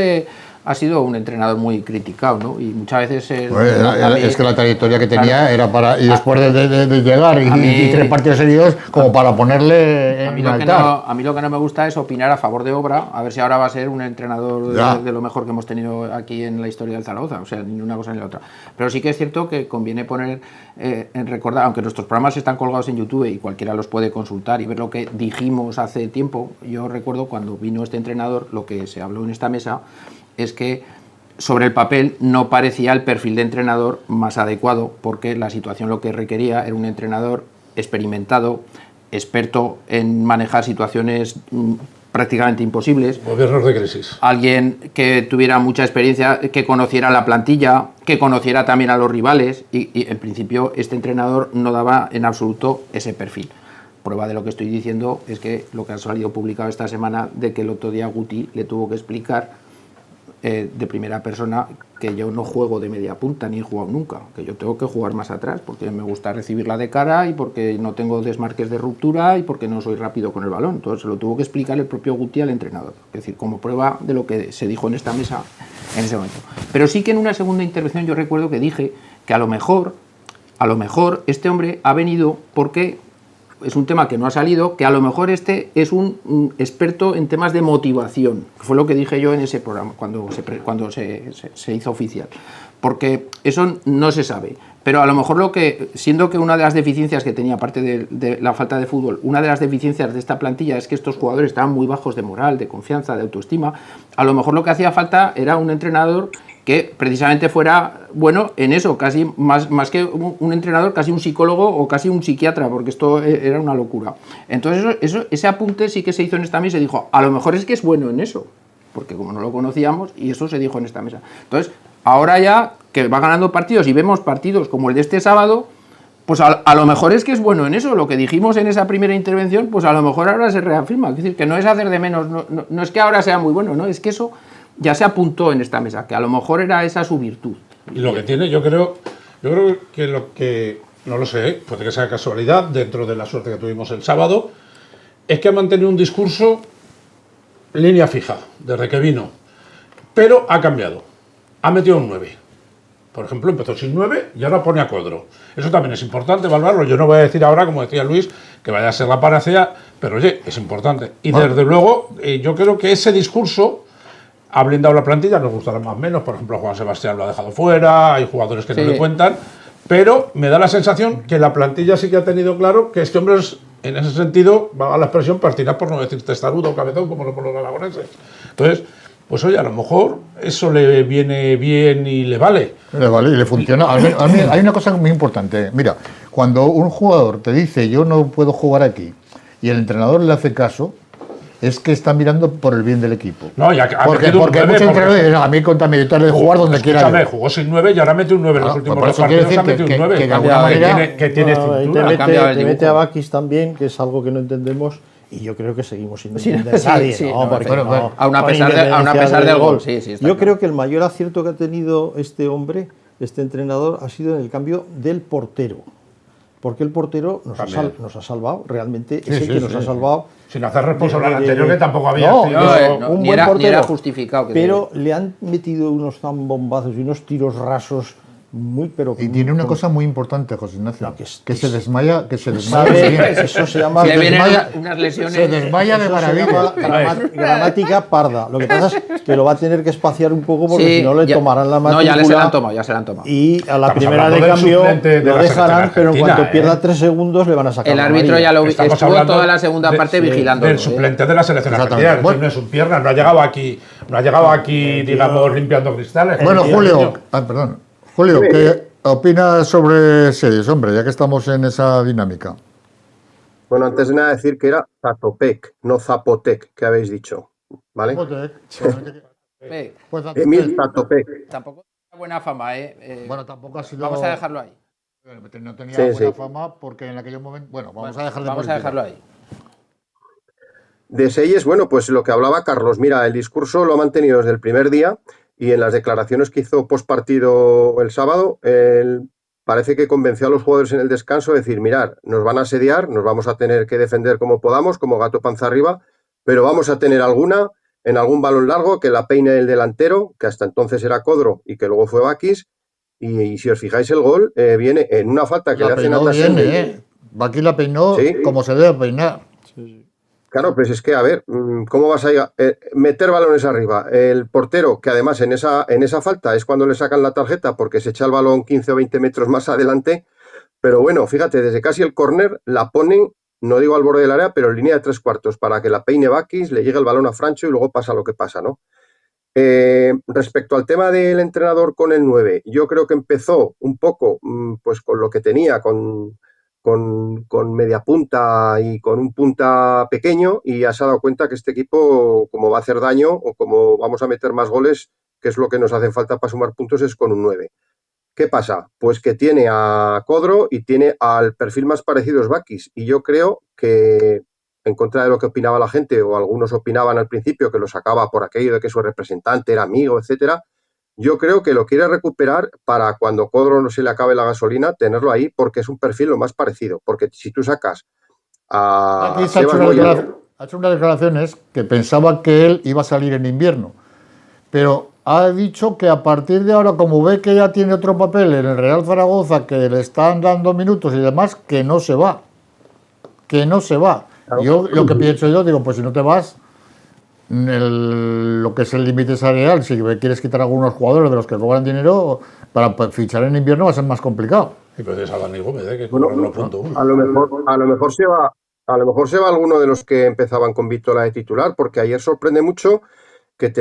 ha sido un entrenador muy criticado, ¿no? Y muchas veces... Es que la trayectoria que tenía era para... Y después de llegar y 3 partidos seguidos, como para ponerle en altar. A mí lo que no me gusta es opinar a favor de Obra, a ver si ahora va a ser un entrenador de lo mejor que hemos tenido aquí en la historia del Zaragoza, o sea, ni una cosa ni la otra. Pero sí que es cierto que conviene poner en recordar, aunque nuestros programas están colgados en YouTube y cualquiera los puede consultar y ver lo que dijimos hace tiempo. Yo recuerdo cuando vino este entrenador, lo que se habló en esta mesa es que sobre el papel no parecía el perfil de entrenador más adecuado, porque la situación lo que requería era un entrenador experimentado, experto en manejar situaciones prácticamente imposibles. Gobiernos de crisis. Alguien que tuviera mucha experiencia, que conociera la plantilla, que conociera también a los rivales y en principio este entrenador no daba en absoluto ese perfil. Prueba de lo que estoy diciendo es que lo que ha salido publicado esta semana de que el otro día Guti le tuvo que explicar de primera persona que yo no juego de media punta ni he jugado nunca, que yo tengo que jugar más atrás porque me gusta recibirla de cara y porque no tengo desmarques de ruptura y porque no soy rápido con el balón. Entonces se lo tuvo que explicar el propio Guti al entrenador, es decir, como prueba de lo que se dijo en esta mesa en ese momento. Pero sí que en una segunda intervención yo recuerdo que dije que a lo mejor este hombre ha venido porque es un tema que no ha salido, que a lo mejor este es un experto en temas de motivación, que fue lo que dije yo en ese programa cuando se hizo oficial, porque eso no se sabe, pero a lo mejor siendo que una de las deficiencias que tenía, aparte de la falta de fútbol, una de las deficiencias de esta plantilla es que estos jugadores estaban muy bajos de moral, de confianza, de autoestima, a lo mejor lo que hacía falta era un entrenador que precisamente fuera bueno en eso, casi más que un entrenador, casi un psicólogo o casi un psiquiatra, porque esto era una locura. Entonces ese apunte sí que se hizo en esta mesa y dijo, a lo mejor es que es bueno en eso, porque como no lo conocíamos, y eso se dijo en esta mesa. Entonces, ahora ya que va ganando partidos y vemos partidos como el de este sábado, pues a lo mejor es que es bueno en eso, lo que dijimos en esa primera intervención, pues a lo mejor ahora se reafirma, es decir, que no es hacer de menos, no es que ahora sea muy bueno, no, es que eso ya se apuntó en esta mesa, que a lo mejor era esa su virtud. Y lo que tiene, yo creo que lo que, no lo sé, puede que sea casualidad, dentro de la suerte que tuvimos el sábado, es que ha mantenido un discurso línea fija, desde que vino, pero ha cambiado, ha metido un 9. Por ejemplo, empezó sin 9 y ahora pone a Codro. Eso también es importante valorarlo. Yo no voy a decir ahora, como decía Luis, que vaya a ser la panacea, pero oye, es importante. Y desde luego, yo creo que ese discurso ha blindado la plantilla, nos gustará más o menos, por ejemplo Juan Sebastián lo ha dejado fuera, hay jugadores que no le cuentan, pero me da la sensación que la plantilla sí que ha tenido claro que este hombre es, en ese sentido, va a la expresión partirá por no decir testarudo o cabezón, como lo ponen los aragoneses. Entonces, pues oye, a lo mejor eso le viene bien y le vale. Le vale y le funciona. A mí hay una cosa muy importante. Mira, cuando un jugador te dice yo no puedo jugar aquí y el entrenador le hace caso, es que está mirando por el bien del equipo. No, ya porque muchos entrenadores dicen, a mí contame, yo te de jugar donde quiera. Jugó sin 9 y ahora mete un 9 en los últimos dos partidos. Ha metido un 9. Que de alguna manera que tiene cintura. Te mete a Bakis también, que es algo que no entendemos. Y yo creo que seguimos sin entender nadie. Aún a pesar del gol. Yo creo que el mayor acierto que ha tenido este hombre, este entrenador, ha sido en el cambio del portero. Porque el portero nos ha salvado, realmente es el que nos ha salvado. Sin hacer responsable al anterior, que tampoco había sido un buen portero. Ni era justificado. Pero le han metido unos zambombazos y unos tiros rasos. Y tiene una cosa muy importante, José Ignacio, que se desmaya eso se llama unas lesiones. Se desmaya de maravilla. Gramática parda. Lo que pasa es que lo va a tener que espaciar un poco porque si no le tomarán la matrícula. No, ya se la han tomado. Y a la primera de cambio lo dejarán, pero en cuanto pierda 3 segundos le van a sacar. El árbitro ya lo estuvo toda la segunda parte vigilando. Del suplente de la selección argentina, no es un pierna, no ha llegado aquí, digamos, limpiando cristales. Bueno, Julio, ¿qué opinas sobre series, hombre, ya que estamos en esa dinámica? Bueno, antes de nada decir que era Zatopek, no Zapotec, que habéis dicho, ¿vale? Emil Zatopek. Tampoco tiene buena fama, Bueno, tampoco ha sido... Vamos a dejarlo ahí. No tenía buena fama porque en aquel momento... Bueno, vamos a dejarlo ahí. De Seyes, bueno, pues lo que hablaba Carlos, mira, el discurso lo ha mantenido desde el primer día. Y en las declaraciones que hizo post partido el sábado, parece que convenció a los jugadores en el descanso de decir, mirad, nos van a asediar, nos vamos a tener que defender como podamos, como gato panza arriba, pero vamos a tener en algún balón largo que la peine el delantero, que hasta entonces era Codro y que luego fue Bakis, y si os fijáis el gol viene en una falta que le hacen a Tassen. Bakis la peinó como se debe peinar. Claro, pues es que, a ver, ¿cómo vas a meter balones arriba? El portero, que además en esa falta es cuando le sacan la tarjeta porque se echa el balón 15 o 20 metros más adelante, pero bueno, fíjate, desde casi el córner la ponen, no digo al borde del área, pero en línea de 3/4 para que la peine Bakis, le llegue el balón a Francho y luego pasa lo que pasa, ¿no? Respecto al tema del entrenador con el 9, yo creo que empezó un poco pues con lo que tenía, con media punta y con un punta pequeño, y ya se ha dado cuenta que este equipo, como va a hacer daño o como vamos a meter más goles, que es lo que nos hace falta para sumar puntos, es con un 9. ¿Qué pasa? Pues que tiene a Codro y tiene al perfil más parecido es Bakis, y yo creo que en contra de lo que opinaba la gente, o algunos opinaban al principio que lo sacaba por aquello de que su representante era amigo, etcétera. Yo creo que lo quiere recuperar para cuando Codro no se le acabe la gasolina, tenerlo ahí, porque es un perfil lo más parecido. Porque si tú sacas a Aquí se ha hecho unas declaraciones que pensaba que él iba a salir en invierno, pero ha dicho que a partir de ahora, como ve que ya tiene otro papel en el Real Zaragoza, que le están dando minutos y demás, que no se va. Que no se va. Claro. Yo lo que pienso yo, digo, pues si no te vas, lo que es el límite salarial, si quieres quitar a algunos jugadores de los que cobran dinero, para fichar en invierno va a ser más complicado. Y pero es a Dani Gómez, que Bueno, cobra 1.1. a lo mejor se va. A lo mejor se va alguno de los que empezaban con Víctor de titular, porque ayer sorprende mucho que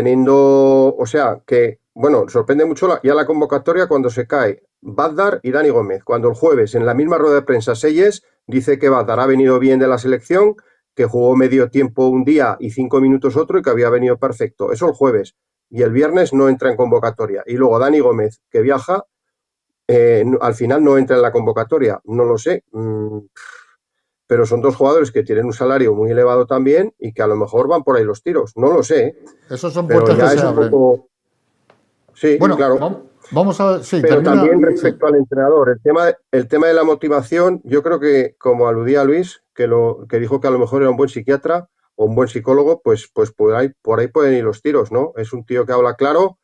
sorprende mucho ya la convocatoria cuando se cae Badar y Dani Gómez, cuando el jueves en la misma rueda de prensa Seyes dice que Badar ha venido bien de la selección, que jugó medio tiempo un día y 5 minutos otro y que había venido perfecto. Eso el jueves. Y el viernes no entra en convocatoria. Y luego Dani Gómez, que viaja, al final no entra en la convocatoria. No lo sé. Pero son dos jugadores que tienen un salario muy elevado también y que a lo mejor van por ahí los tiros. No lo sé. Esos son Pero puertas ya que es se un abren. poco... Sí, Bueno, claro. vamos a ver. Sí, Pero termina, también respecto al entrenador, el tema de la motivación, yo creo que, como aludía Luis, que dijo que a lo mejor era un buen psiquiatra o un buen psicólogo, pues por ahí pueden ir los tiros, ¿no? Es un tío que habla claro.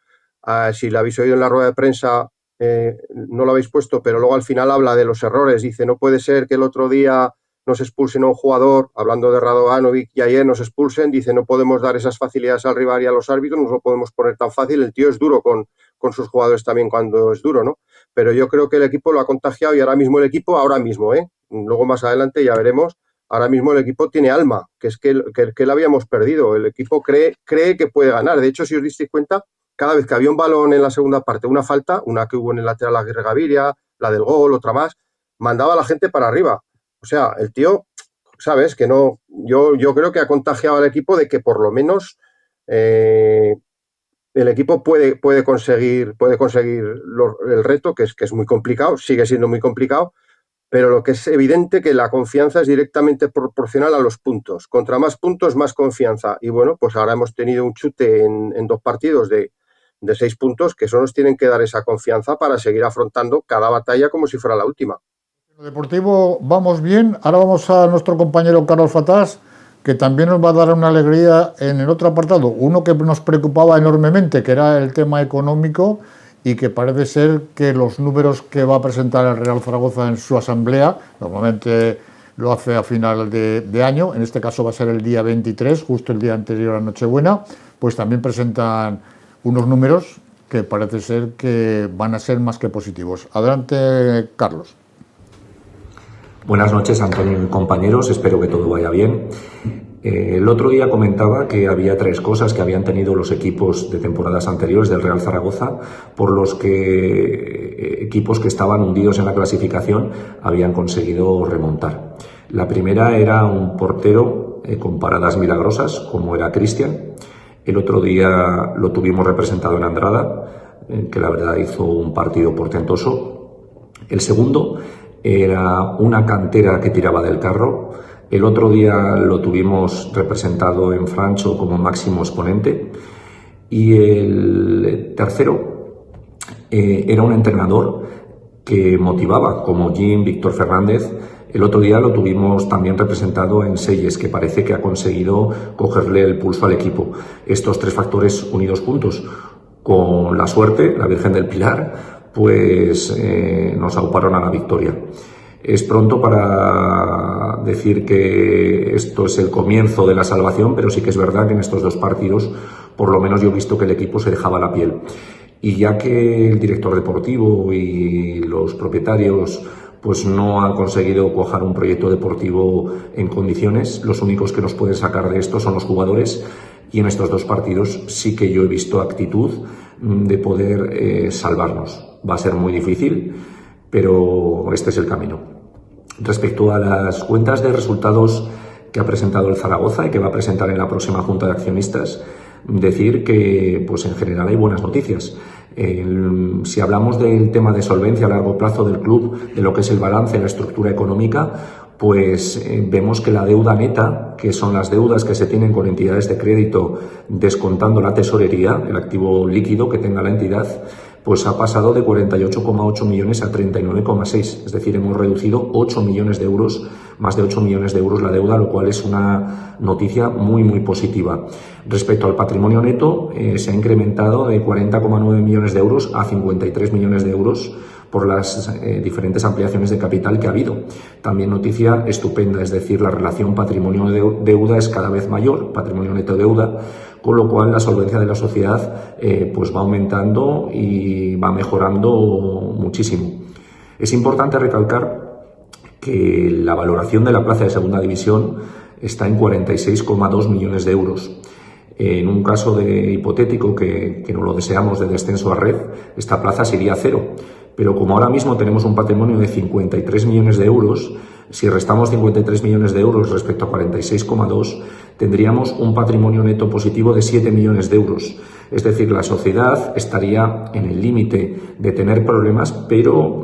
Si lo habéis oído en la rueda de prensa, no lo habéis puesto, pero luego al final habla de los errores. Dice, no puede ser que el otro día nos expulsen a un jugador, hablando de Radovanovic, y ayer nos expulsen. Dice, no podemos dar esas facilidades al rival y a los árbitros, no lo podemos poner tan fácil. El tío es duro con sus jugadores también cuando es duro, ¿no? Pero yo creo que el equipo lo ha contagiado y ahora mismo, luego más adelante ya veremos, ahora mismo el equipo tiene alma, que es que la habíamos perdido. El equipo cree que puede ganar. De hecho, si os disteis cuenta, cada vez que había un balón en la segunda parte, una falta, una que hubo en el lateral Aguirre Gaviria, la del gol, otra más, mandaba a la gente para arriba. O sea, el tío, ¿sabes? Que no. Yo creo que ha contagiado al equipo de que por lo menos el equipo puede conseguir el reto, que es muy complicado, sigue siendo muy complicado, pero lo que es evidente que la confianza es directamente proporcional a los puntos. Contra más puntos, más confianza. Y bueno, pues ahora hemos tenido un chute en 2 partidos de 6 puntos, que eso nos tienen que dar esa confianza para seguir afrontando cada batalla como si fuera la última. En lo deportivo vamos bien. Ahora vamos a nuestro compañero Carlos Fatás, que también nos va a dar una alegría en el otro apartado. Uno que nos preocupaba enormemente, que era el tema económico, y que parece ser que los números que va a presentar el Real Zaragoza en su asamblea, normalmente lo hace a final de año, en este caso va a ser el día 23, justo el día anterior a Nochebuena, pues también presentan unos números que parece ser que van a ser más que positivos. Adelante, Carlos. Buenas noches, Antonio y compañeros, espero que todo vaya bien. El otro día comentaba que había 3 cosas que habían tenido los equipos de temporadas anteriores del Real Zaragoza, por los que equipos que estaban hundidos en la clasificación habían conseguido remontar. La primera era un portero con paradas milagrosas, como era Cristian. El otro día lo tuvimos representado en Andrada, que la verdad hizo un partido portentoso. El segundo era una cantera que tiraba del carro. El otro día lo tuvimos representado en Francho como máximo exponente. Y el tercero era un entrenador que motivaba, como Jim Víctor Fernández. El otro día lo tuvimos también representado en Seyes, que parece que ha conseguido cogerle el pulso al equipo. Estos 3 factores unidos juntos con la suerte, la Virgen del Pilar, pues nos auparon a la victoria. Es pronto para decir que esto es el comienzo de la salvación, pero sí que es verdad que en estos 2 partidos, por lo menos yo he visto que el equipo se dejaba la piel. Y ya que el director deportivo y los propietarios pues no han conseguido cuajar un proyecto deportivo en condiciones, los únicos que nos pueden sacar de esto son los jugadores, y en estos 2 partidos sí que yo he visto actitud de poder salvarnos. Va a ser muy difícil, pero este es el camino. Respecto a las cuentas de resultados que ha presentado el Zaragoza y que va a presentar en la próxima Junta de Accionistas, decir que pues en general hay buenas noticias. Si hablamos del tema de solvencia a largo plazo del club, de lo que es el balance, la estructura económica, pues vemos que la deuda neta, que son las deudas que se tienen con entidades de crédito descontando la tesorería, el activo líquido que tenga la entidad, pues ha pasado de 48,8 millones a 39,6. Es decir, hemos reducido 8 millones de euros, más de 8 millones de euros la deuda, lo cual es una noticia muy, muy positiva. Respecto al patrimonio neto, se ha incrementado de 40,9 millones de euros a 53 millones de euros por las diferentes ampliaciones de capital que ha habido. También noticia estupenda, es decir, la relación patrimonio-deuda es cada vez mayor, patrimonio neto-deuda, con lo cual la solvencia de la sociedad pues va aumentando y va mejorando muchísimo. Es importante recalcar que la valoración de la plaza de segunda división está en 46,2 millones de euros. En un caso hipotético que no lo deseamos de descenso a red, esta plaza se iría a cero. Pero como ahora mismo tenemos un patrimonio de 53 millones de euros, si restamos 53 millones de euros respecto a 46,2, tendríamos un patrimonio neto positivo de 7 millones de euros. Es decir, la sociedad estaría en el límite de tener problemas, pero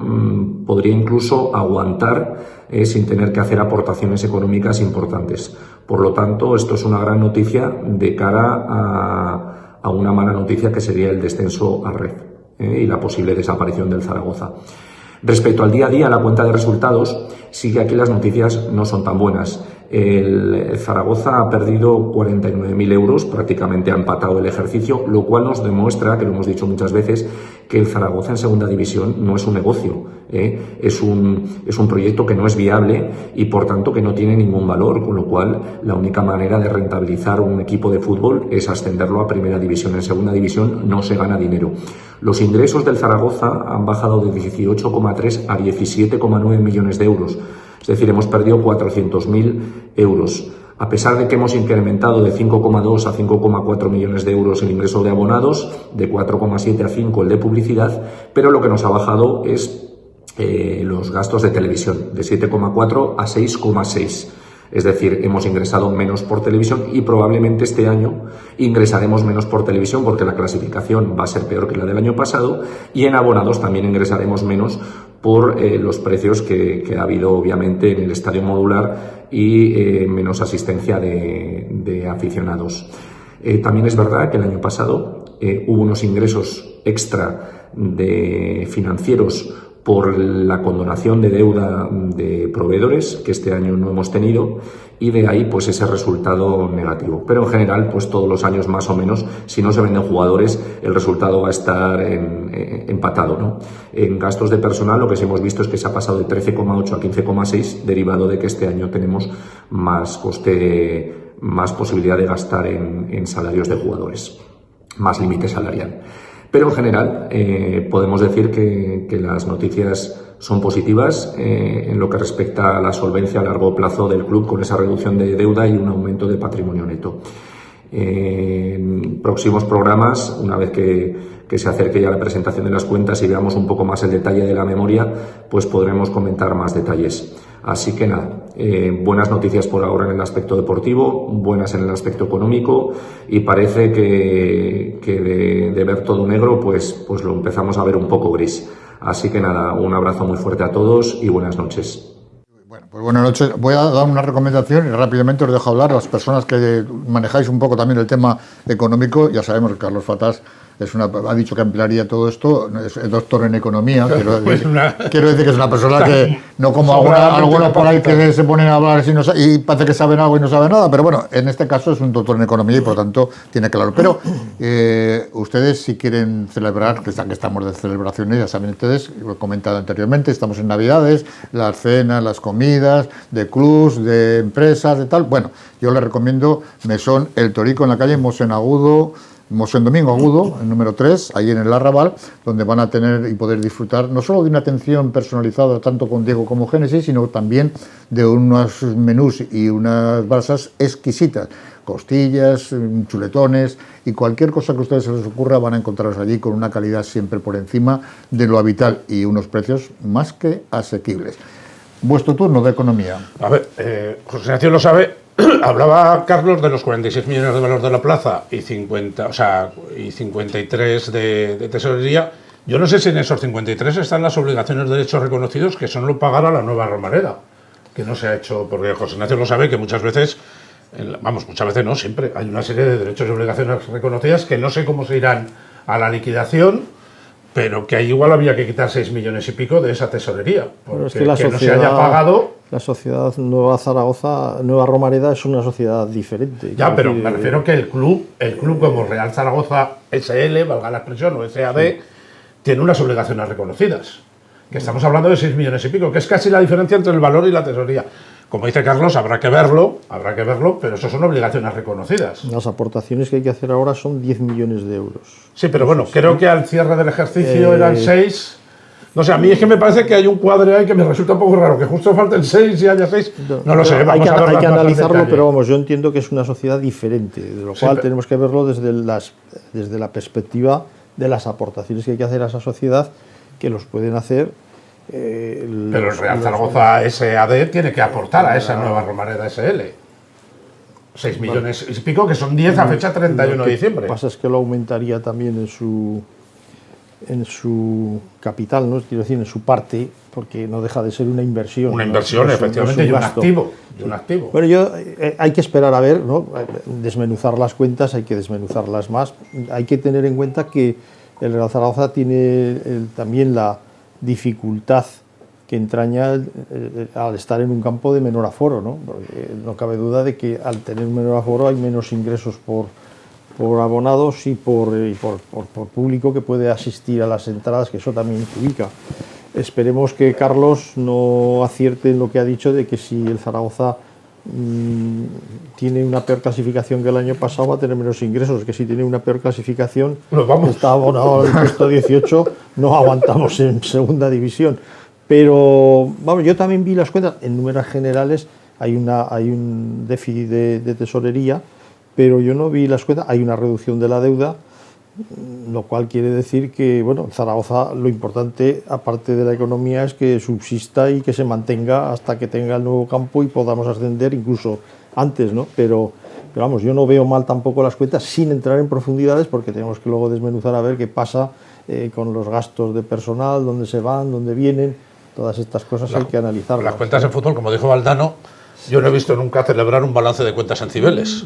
podría incluso aguantar sin tener que hacer aportaciones económicas importantes. Por lo tanto, esto es una gran noticia de cara a una mala noticia que sería el descenso a red y la posible desaparición del Zaragoza. Respecto al día a día, la cuenta de resultados, sí que aquí las noticias no son tan buenas. El Zaragoza ha perdido 49.000 euros, prácticamente ha empatado el ejercicio, lo cual nos demuestra, que lo hemos dicho muchas veces, que el Zaragoza en segunda división no es un negocio, es un proyecto que no es viable y por tanto que no tiene ningún valor, con lo cual la única manera de rentabilizar un equipo de fútbol es ascenderlo a primera división. En segunda división no se gana dinero. Los ingresos del Zaragoza han bajado de 18,3 a 17,9 millones de euros. Es decir, hemos perdido 400.000 euros. A pesar de que hemos incrementado de 5,2 a 5,4 millones de euros el ingreso de abonados, de 4,7 a 5 el de publicidad, pero lo que nos ha bajado es los gastos de televisión, de 7,4 a 6,6. Es decir, hemos ingresado menos por televisión y probablemente este año ingresaremos menos por televisión porque la clasificación va a ser peor que la del año pasado, y en abonados también ingresaremos menos por los precios que ha habido obviamente en el estadio modular y menos asistencia de aficionados. También es verdad que el año pasado hubo unos ingresos extra de financieros por la condonación de deuda de proveedores, que este año no hemos tenido, y de ahí pues ese resultado negativo. Pero en general, pues todos los años más o menos, si no se venden jugadores, el resultado va a estar empatado, ¿no? En gastos de personal lo que sí hemos visto es que se ha pasado de 13,8 a 15,6, derivado de que este año tenemos más coste, más posibilidad de gastar en salarios de jugadores, más límite salarial. Pero en general podemos decir que las noticias son positivas en lo que respecta a la solvencia a largo plazo del club, con esa reducción de deuda y un aumento de patrimonio neto. En próximos programas, una vez que se acerque ya la presentación de las cuentas y veamos un poco más el detalle de la memoria, pues podremos comentar más detalles. Así que nada, buenas noticias por ahora en el aspecto deportivo, buenas en el aspecto económico, y parece que de ver todo negro, pues lo empezamos a ver un poco gris. Así que nada, un abrazo muy fuerte a todos y buenas noches. Bueno, pues buenas noches. Voy a dar una recomendación y rápidamente os dejo hablar a las personas que manejáis un poco también el tema económico. Ya sabemos que Carlos Fatás ha dicho que ampliaría todo esto, es doctor en economía, quiero decir que es una persona que no como algunos por ahí que se ponen a hablar y parece que saben algo y no saben nada, pero bueno, en este caso es un doctor en economía y por lo tanto tiene claro. Pero ustedes si quieren celebrar, que estamos de celebraciones, ya saben ustedes, lo he comentado anteriormente, estamos en Navidades, las cenas, las comidas, de clubs, de empresas, de tal. Bueno, yo les recomiendo Mesón El Torico en la calle Mosén Domingo Agudo, el número 3, ahí en el Arrabal, donde van a tener y poder disfrutar no solo de una atención personalizada tanto con Diego como Génesis, sino también de unos menús y unas brasas exquisitas, costillas, chuletones y cualquier cosa que a ustedes se les ocurra van a encontrarlos allí con una calidad siempre por encima de lo habitual y unos precios más que asequibles. Vuestro turno de economía. A ver, José Ignacio lo sabe. Hablaba Carlos de los 46 millones de valor de la plaza y 53 de tesorería. Yo no sé si en esos 53 están las obligaciones de derechos reconocidos, que son lo pagar a la Nueva Romareda, que no se ha hecho, porque José Ignacio lo sabe, que muchas veces, muchas veces no, siempre hay una serie de derechos y obligaciones reconocidas que no sé cómo se irán a la liquidación, pero que ahí igual había que quitar 6 millones y pico de esa tesorería, porque es que la no se haya pagado. La sociedad Nueva Zaragoza, Nueva Romareda es una sociedad diferente. Ya, pero me refiero que el club como Real Zaragoza SL, valga la expresión, o SAD, tiene unas obligaciones reconocidas. Que estamos hablando de 6 millones y pico, que es casi la diferencia entre el valor y la tesorería. Como dice Carlos, habrá que verlo, pero eso son obligaciones reconocidas. Las aportaciones que hay que hacer ahora son 10 millones de euros. Sí, pero bueno, creo que al cierre del ejercicio eran 6. No sé, a mí es que me parece que hay un cuadro ahí que me resulta un poco raro, que justo falten 6 y haya 6. No lo sé, hay que analizarlo, pero vamos, yo entiendo que es una sociedad diferente, de lo cual tenemos que verlo desde la perspectiva de las aportaciones que hay que hacer a esa sociedad, que los pueden hacer. Pero el Real Zaragoza SAD tiene que aportar a esa Nueva Romareda SL. 6 millones y pico, que son 10 a fecha 31 de diciembre. Lo que pasa es que lo aumentaría también en su capital, ¿no? Quiero decir, en su parte, porque no deja de ser una inversión. Una inversión, no efectivamente, y un activo. Bueno, hay que esperar a ver, ¿no? Desmenuzar las cuentas, hay que desmenuzarlas más. Hay que tener en cuenta que el Real Zaragoza tiene también la dificultad que entraña al estar en un campo de menor aforo, ¿no? Porque no cabe duda de que al tener menor aforo hay menos ingresos por abonados y por público que puede asistir a las entradas, que eso también implica. Esperemos que Carlos no acierte en lo que ha dicho de que si el Zaragoza tiene una peor clasificación que el año pasado va a tener menos ingresos, que si tiene una peor clasificación está abonado al puesto 18, no aguantamos en segunda división. Pero vamos, yo también vi las cuentas, en números generales hay un déficit de tesorería, pero yo no vi las cuentas, hay una reducción de la deuda, lo cual quiere decir que, bueno, Zaragoza lo importante, aparte de la economía, es que subsista y que se mantenga hasta que tenga el nuevo campo y podamos ascender incluso antes, ¿no? Pero vamos, yo no veo mal tampoco las cuentas sin entrar en profundidades, porque tenemos que luego desmenuzar a ver qué pasa con los gastos de personal, dónde se van, dónde vienen, todas estas cosas hay que analizarlas. Las cuentas en fútbol, como dijo Valdano, yo no he visto nunca celebrar un balance de cuentas en Cibeles.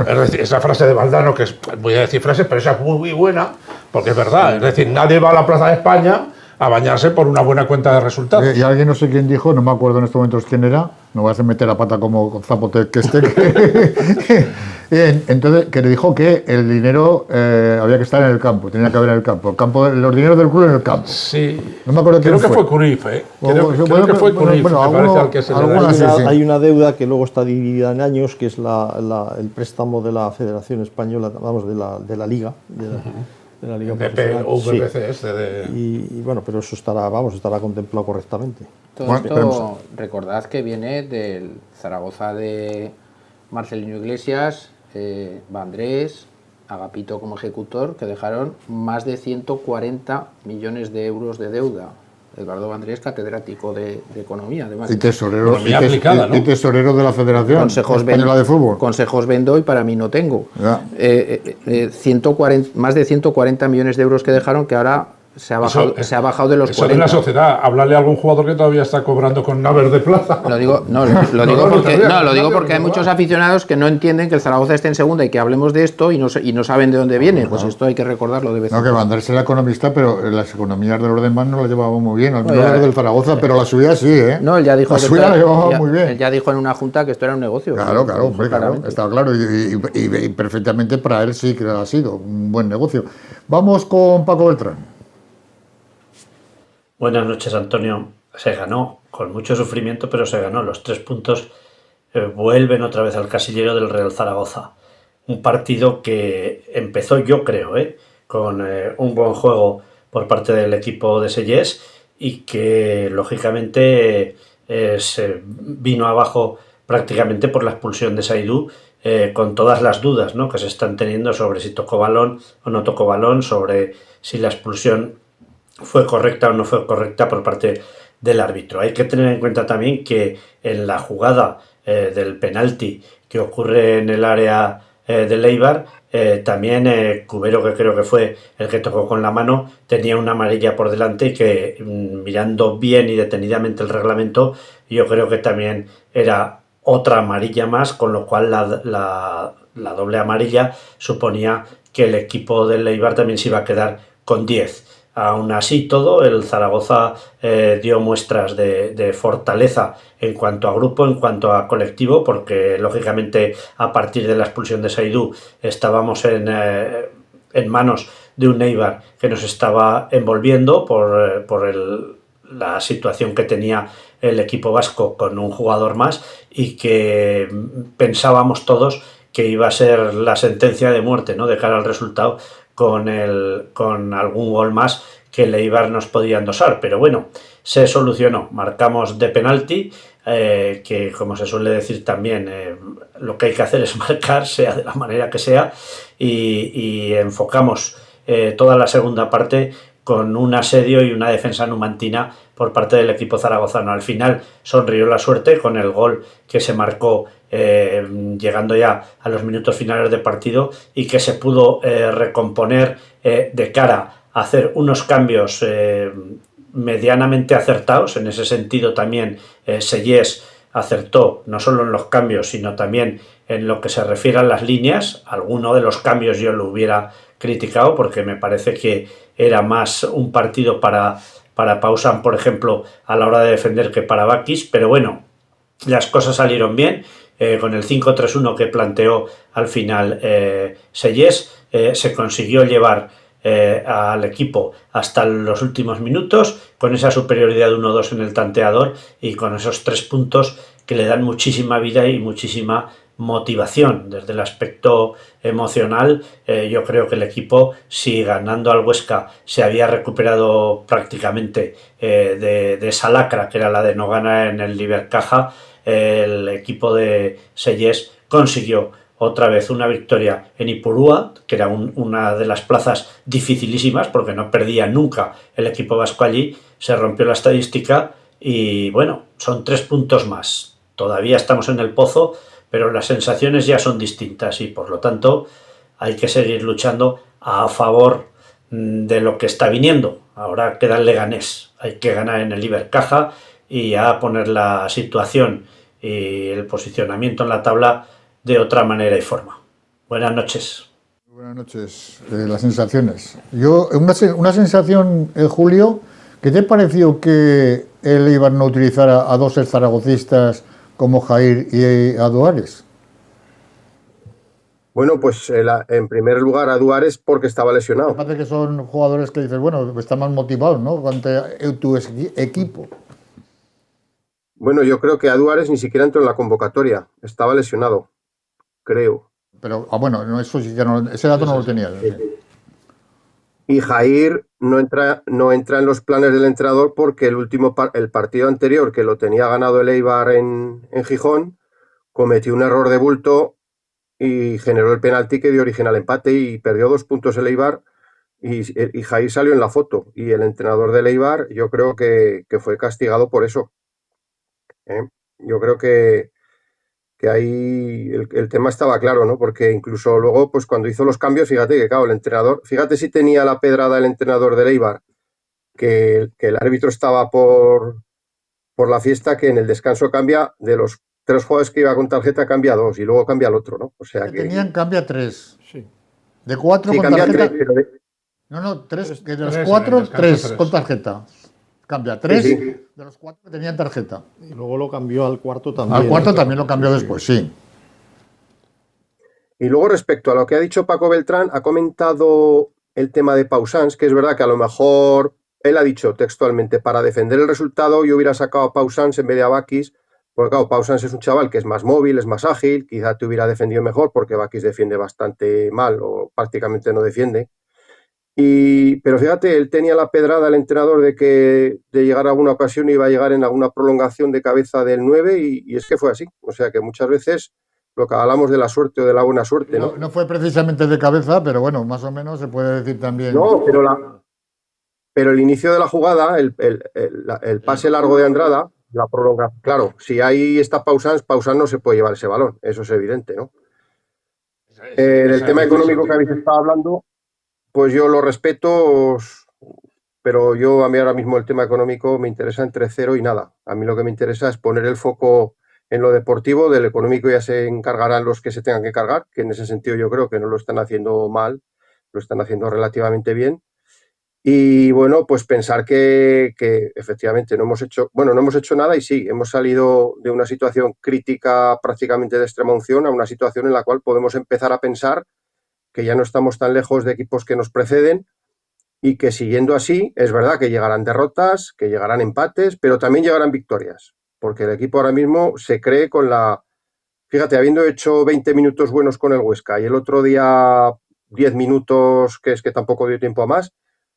Es decir, esa frase de Valdano, que voy a decir frases, pero esa es muy buena, porque es verdad. Es decir, nadie va a la Plaza de España a bañarse por una buena cuenta de resultados. Y alguien, no sé quién dijo, no me acuerdo en estos momentos quién era, no vas a meter la pata como Zapote que entonces, que le dijo que el dinero había que estar en el campo, tenía que haber en el campo. Los dineros del club en el campo. Sí. No me acuerdo creo que fue Cruyff, ¿eh? Creo que fue Cruyff, hay una deuda que luego está dividida en años, que es el préstamo de la Federación Española, vamos, de la Liga. De la Liga VPC sí. Y bueno, pero eso estará contemplado correctamente. Todo esto, recordad que viene del Zaragoza de Marcelino Iglesias, Vandrés, Agapito como ejecutor, que dejaron más de 140 millones de euros de deuda. Eduardo Vandrés, catedrático de Economía, además. Y tesorero, aplicada, ¿no? Y tesorero de la Federación Española de Fútbol. Consejos vendo y para mí no tengo. Más de 140 millones de euros que dejaron, que ahora se ha bajado de los 40. Eso de la sociedad, hablarle a algún jugador que todavía está cobrando con naves de plaza. Lo digo porque hay muchos aficionados que no entienden que el Zaragoza esté en segunda y que hablemos de esto y no saben de dónde viene. Pues esto hay que recordarlo de vez en cuando. Que Vandrés era economista, pero las economías del Ordenman no las llevaba muy bien, al menos las del Zaragoza, pero la suya sí, ¿eh? No, él ya dijo la suya la llevaba muy bien. Él ya dijo en una junta que esto era un negocio. Claro, estaba claro, y perfectamente para él sí que ha sido un buen negocio. Vamos con Paco Beltrán. Buenas noches, Antonio. Se ganó, con mucho sufrimiento, pero se ganó. Los 3 puntos vuelven otra vez al casillero del Real Zaragoza. Un partido que empezó, yo creo, con un buen juego por parte del equipo de Sellés y que, lógicamente, se vino abajo prácticamente por la expulsión de Saidú, con todas las dudas, ¿no?, que se están teniendo sobre si tocó balón o no tocó balón, sobre si la expulsión fue correcta o no fue correcta por parte del árbitro. Hay que tener en cuenta también que en la jugada del penalti que ocurre en el área del Eibar, también Cubero, que creo que fue el que tocó con la mano, tenía una amarilla por delante y que mirando bien y detenidamente el reglamento, yo creo que también era otra amarilla más, con lo cual la doble amarilla suponía que el equipo del Eibar también se iba a quedar con 10. Aún así todo, el Zaragoza dio muestras de fortaleza en cuanto a grupo, en cuanto a colectivo, porque lógicamente a partir de la expulsión de Saidú estábamos en manos de un Eibar que nos estaba envolviendo por la situación que tenía el equipo vasco con un jugador más y que pensábamos todos que iba a ser la sentencia de muerte, ¿no?, de cara al resultado con algún gol más que el Eibar nos podía endosar, pero bueno, se solucionó, marcamos de penalti, que como se suele decir también, lo que hay que hacer es marcar, sea de la manera que sea, y enfocamos toda la segunda parte con un asedio y una defensa numantina por parte del equipo zaragozano. Al final sonrió la suerte con el gol que se marcó llegando ya a los minutos finales de partido y que se pudo recomponer de cara a hacer unos cambios medianamente acertados. En ese sentido también Sellés acertó no solo en los cambios, sino también en lo que se refiere a las líneas. Alguno de los cambios yo lo hubiera criticado porque me parece que era más un partido para Pausan, por ejemplo, a la hora de defender que para Bakis, pero bueno, las cosas salieron bien. Con el 5-3-1 que planteó al final Sellés, se consiguió llevar al equipo hasta los últimos minutos con esa superioridad de 1-2 en el tanteador y con esos 3 puntos que le dan muchísima vida y muchísima motivación. Desde el aspecto emocional, yo creo que el equipo, si ganando al Huesca se había recuperado prácticamente de esa lacra que era la de no ganar en el Libercaja, el equipo de Sellés consiguió otra vez una victoria en Ipurúa, que era una de las plazas dificilísimas porque no perdía nunca el equipo vasco allí. Se rompió la estadística y bueno, son 3 puntos más. Todavía estamos en el pozo, pero las sensaciones ya son distintas y por lo tanto hay que seguir luchando a favor de lo que está viniendo. Ahora queda el Leganés, hay que ganar en el Ibercaja y ya poner la situación y el posicionamiento en la tabla de otra manera y forma. Buenas noches. Buenas noches. Las sensaciones. Yo, una sensación, Julio, ¿qué te pareció que el Eibar no utilizara a dos zaragocistas como Jair y a Duárez? Bueno, pues en primer lugar a Duárez porque estaba lesionado. Me parece que son jugadores que dices, bueno, están más motivados, ¿no?, ante tu equipo. Bueno, yo creo que a Duárez ni siquiera entró en la convocatoria, estaba lesionado, creo. Pero, bueno, no, eso sí que no, ese dato no lo tenía. Sí. Y Jair no entra en los planes del entrenador porque el partido anterior, que lo tenía ganado el Eibar en Gijón, cometió un error de bulto y generó el penalti que dio origen al empate y perdió 2 puntos el Eibar y Jair salió en la foto. Y el entrenador del Eibar yo creo que fue castigado por eso. Yo creo que ahí el tema estaba claro, ¿no? Porque incluso luego, pues cuando hizo los cambios, fíjate que, claro, el entrenador, fíjate si tenía la pedrada el entrenador del Eibar, que el árbitro estaba por la fiesta, que en el descanso cambia, de los 3 jugadores que iba con tarjeta, cambia 2 y luego cambia el otro, ¿no? O sea que tenían, cambia 3. Sí. De 4 sí, con cambia tarjeta. 3, pero No, 3, de los Tres, 4, en el descanso, 3 con tarjeta. Cambia 3 sí. de los 4 que tenían tarjeta. Y luego lo cambió al cuarto también. Al cuarto también lo cambió después, sí. Y luego respecto a lo que ha dicho Paco Beltrán, ha comentado el tema de Pausans, que es verdad que a lo mejor él ha dicho textualmente, para defender el resultado yo hubiera sacado a Pausans en vez de a Bakis, porque claro, Pausans es un chaval que es más móvil, es más ágil, quizá te hubiera defendido mejor porque Bakis defiende bastante mal o prácticamente no defiende. Pero fíjate, él tenía la pedrada, el entrenador, de llegar a alguna ocasión iba a llegar en alguna prolongación de cabeza del 9 y es que fue así. O sea que muchas veces lo que hablamos de la suerte o de la buena suerte, ¿no? No fue precisamente de cabeza, pero bueno, más o menos se puede decir también. No, pero el inicio de la jugada, el pase largo de Andrada, la prolongación, claro, si ahí está Pausans no se puede llevar ese balón, eso es evidente, ¿no? Del tema económico que habéis estado hablando, pues yo lo respeto, pero a mí ahora mismo el tema económico me interesa entre cero y nada. A mí lo que me interesa es poner el foco en lo deportivo, del económico ya se encargarán los que se tengan que cargar, que en ese sentido yo creo que no lo están haciendo mal, lo están haciendo relativamente bien. Y bueno, pues pensar que efectivamente no hemos hecho nada y sí, hemos salido de una situación crítica prácticamente de extrema unción a una situación en la cual podemos empezar a pensar que ya no estamos tan lejos de equipos que nos preceden y que siguiendo así, es verdad que llegarán derrotas, que llegarán empates, pero también llegarán victorias, porque el equipo ahora mismo se cree con fíjate, habiendo hecho 20 minutos buenos con el Huesca y el otro día 10 minutos, que es que tampoco dio tiempo a más,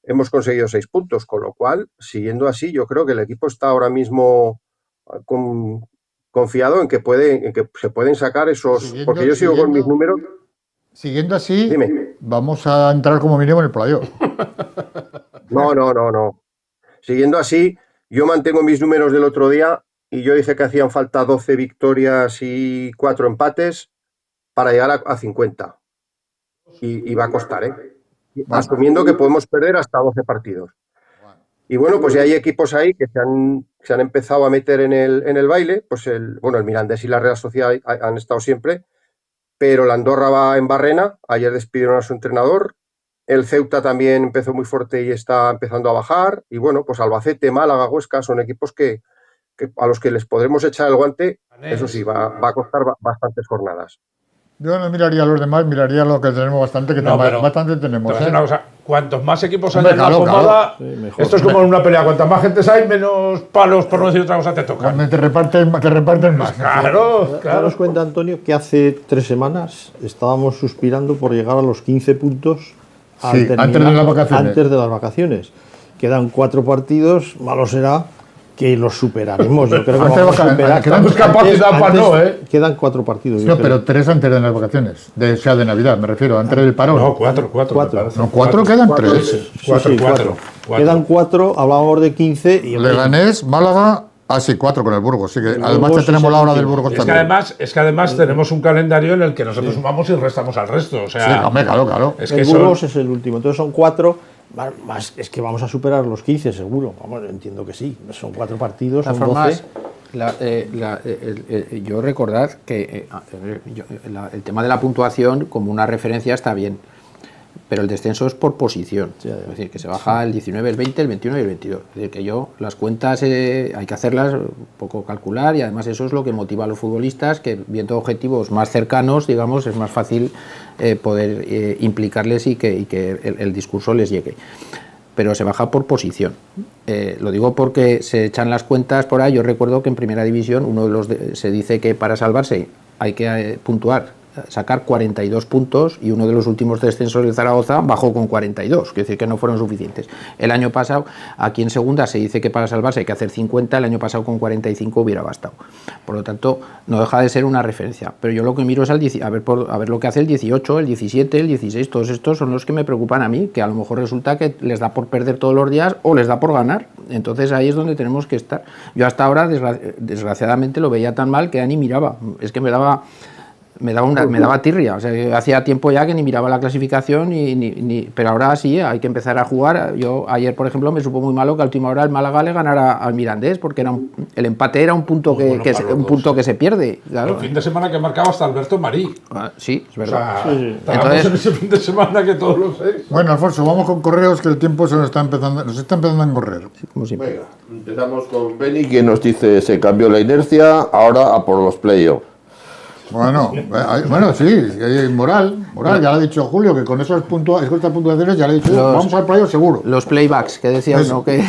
hemos conseguido 6 puntos, con lo cual, siguiendo así, yo creo que el equipo está ahora mismo confiado en que se pueden sacar esos, porque yo sigo con mis números. Siguiendo así, Dime. vamos a entrar como mínimo en el playoff. No. Siguiendo así, yo mantengo mis números del otro día y yo dije que hacían falta 12 victorias y 4 empates para llegar a 50. Y va a costar, ¿eh? Asumiendo que podemos perder hasta 12 partidos. Y bueno, pues ya hay equipos ahí que se han empezado a meter en el baile. Pues el Mirandés y la Real Sociedad han estado siempre, pero la Andorra va en barrena. Ayer despidieron a su entrenador. El Ceuta también empezó muy fuerte y está empezando a bajar. Y bueno, pues Albacete, Málaga, Huesca son equipos que a los que les podremos echar el guante. Eso sí, va a costar bastantes jornadas. Yo no miraría a los demás, miraría lo que tenemos bastante, que bastante tenemos. Cuantos más equipos hay en la pomada, esto es como en una pelea. Cuantas más gente hay, menos palos, por no decir otra cosa, te tocan. Te reparten más. Claro. Daros cuenta, Antonio, que hace 3 semanas estábamos suspirando por llegar a los 15 puntos antes de las vacaciones. Quedan 4 partidos, malo será que los superaremos. Yo creo que vamos a superar. Quedan 4 partidos. No, pero 3 antes de las vacaciones, de Navidad, me refiero, antes del parón. No, 4. No, 4 quedan 3. 4. Quedan 4, hablábamos de 15. Y Leganés, Málaga. 4 con el Burgos. Sí, que además ya tenemos la hora del Burgos también. Es que además tenemos un calendario en el que nosotros sumamos y restamos al resto. O sea, claro. El Burgos es el último. Entonces son 4. Más, es que vamos a superar los 15 seguro. Vamos, entiendo que sí. Son 4 partidos, son 12. Yo recordar que el tema de la puntuación como una referencia está bien, pero el descenso es por posición. Es decir, que se baja el 19, el 20, el 21 y el 22. Es decir, que las cuentas hay que hacerlas un poco calcular, y además eso es lo que motiva a los futbolistas, que viendo objetivos más cercanos, digamos, es más fácil poder implicarles y que el discurso les llegue. Pero se baja por posición. Lo digo porque se echan las cuentas por ahí. Yo recuerdo que en Primera División se dice que para salvarse hay que puntuar, sacar 42 puntos, y uno de los últimos descensos del Zaragoza bajó con 42, quiere decir que no fueron suficientes. El año pasado, aquí en segunda, se dice que para salvarse hay que hacer 50, el año pasado con 45 hubiera bastado. Por lo tanto, no deja de ser una referencia. Pero yo lo que miro es a ver lo que hace el 18, el 17, el 16, todos estos son los que me preocupan a mí, que a lo mejor resulta que les da por perder todos los días o les da por ganar. Entonces ahí es donde tenemos que estar. Yo hasta ahora, desgraciadamente, lo veía tan mal que ya ni miraba. Es que me daba tirria, o sea, hacía tiempo ya que ni miraba la clasificación, pero ahora sí, hay que empezar a jugar. Yo ayer, por ejemplo, me supo muy malo que a última hora el Málaga le ganara al Mirandés, porque el empate era un punto que se pierde. Claro. El fin de semana que marcaba hasta Alberto Marí. Sí, es verdad. O sea, entonces, en ese fin de semana que todos los 6. Bueno, Alfonso, vamos con correos, que el tiempo nos está empezando a correr. Sí, como siempre. Venga, empezamos con Beni, que nos dice: se cambió la inercia, ahora a por los playoffs. Bueno, sí, moral, ya le ha dicho Julio, que con esos puntuaciones ya le he dicho, vamos al playoff seguro. Los playbacks, que decía uno que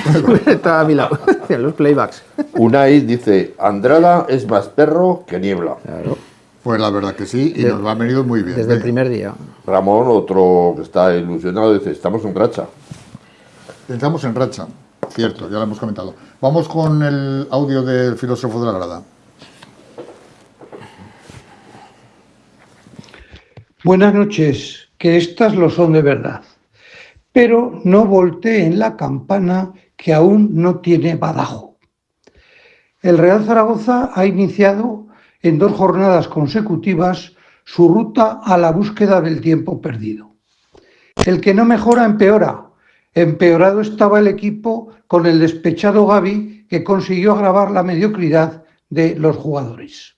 estaba a mi lado, los playbacks. Unai dice: Andrada es más perro que niebla. Claro. Pues la verdad que sí, y nos ha venido muy bien. Desde el primer día. Ramón, otro que está ilusionado, dice: estamos en racha. Estamos en racha, cierto, ya lo hemos comentado. Vamos con el audio del filósofo de la grada. Buenas noches, que estas lo son de verdad, pero no volteen la campana, que aún no tiene badajo. El Real Zaragoza ha iniciado en 2 jornadas consecutivas su ruta a la búsqueda del tiempo perdido. El que no mejora empeora. Empeorado estaba el equipo con el despechado Gavi, que consiguió agravar la mediocridad de los jugadores.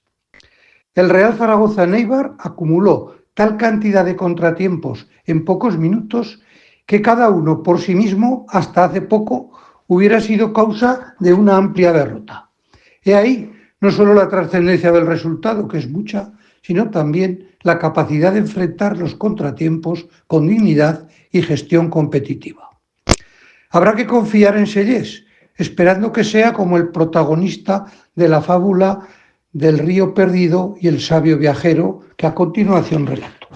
El Real Zaragoza en Eibar acumuló tal cantidad de contratiempos en pocos minutos que cada uno por sí mismo, hasta hace poco, hubiera sido causa de una amplia derrota. He ahí no solo la trascendencia del resultado, que es mucha, sino también la capacidad de enfrentar los contratiempos con dignidad y gestión competitiva. Habrá que confiar en Sellés, esperando que sea como el protagonista de la fábula del río perdido y el sabio viajero, que a continuación relato.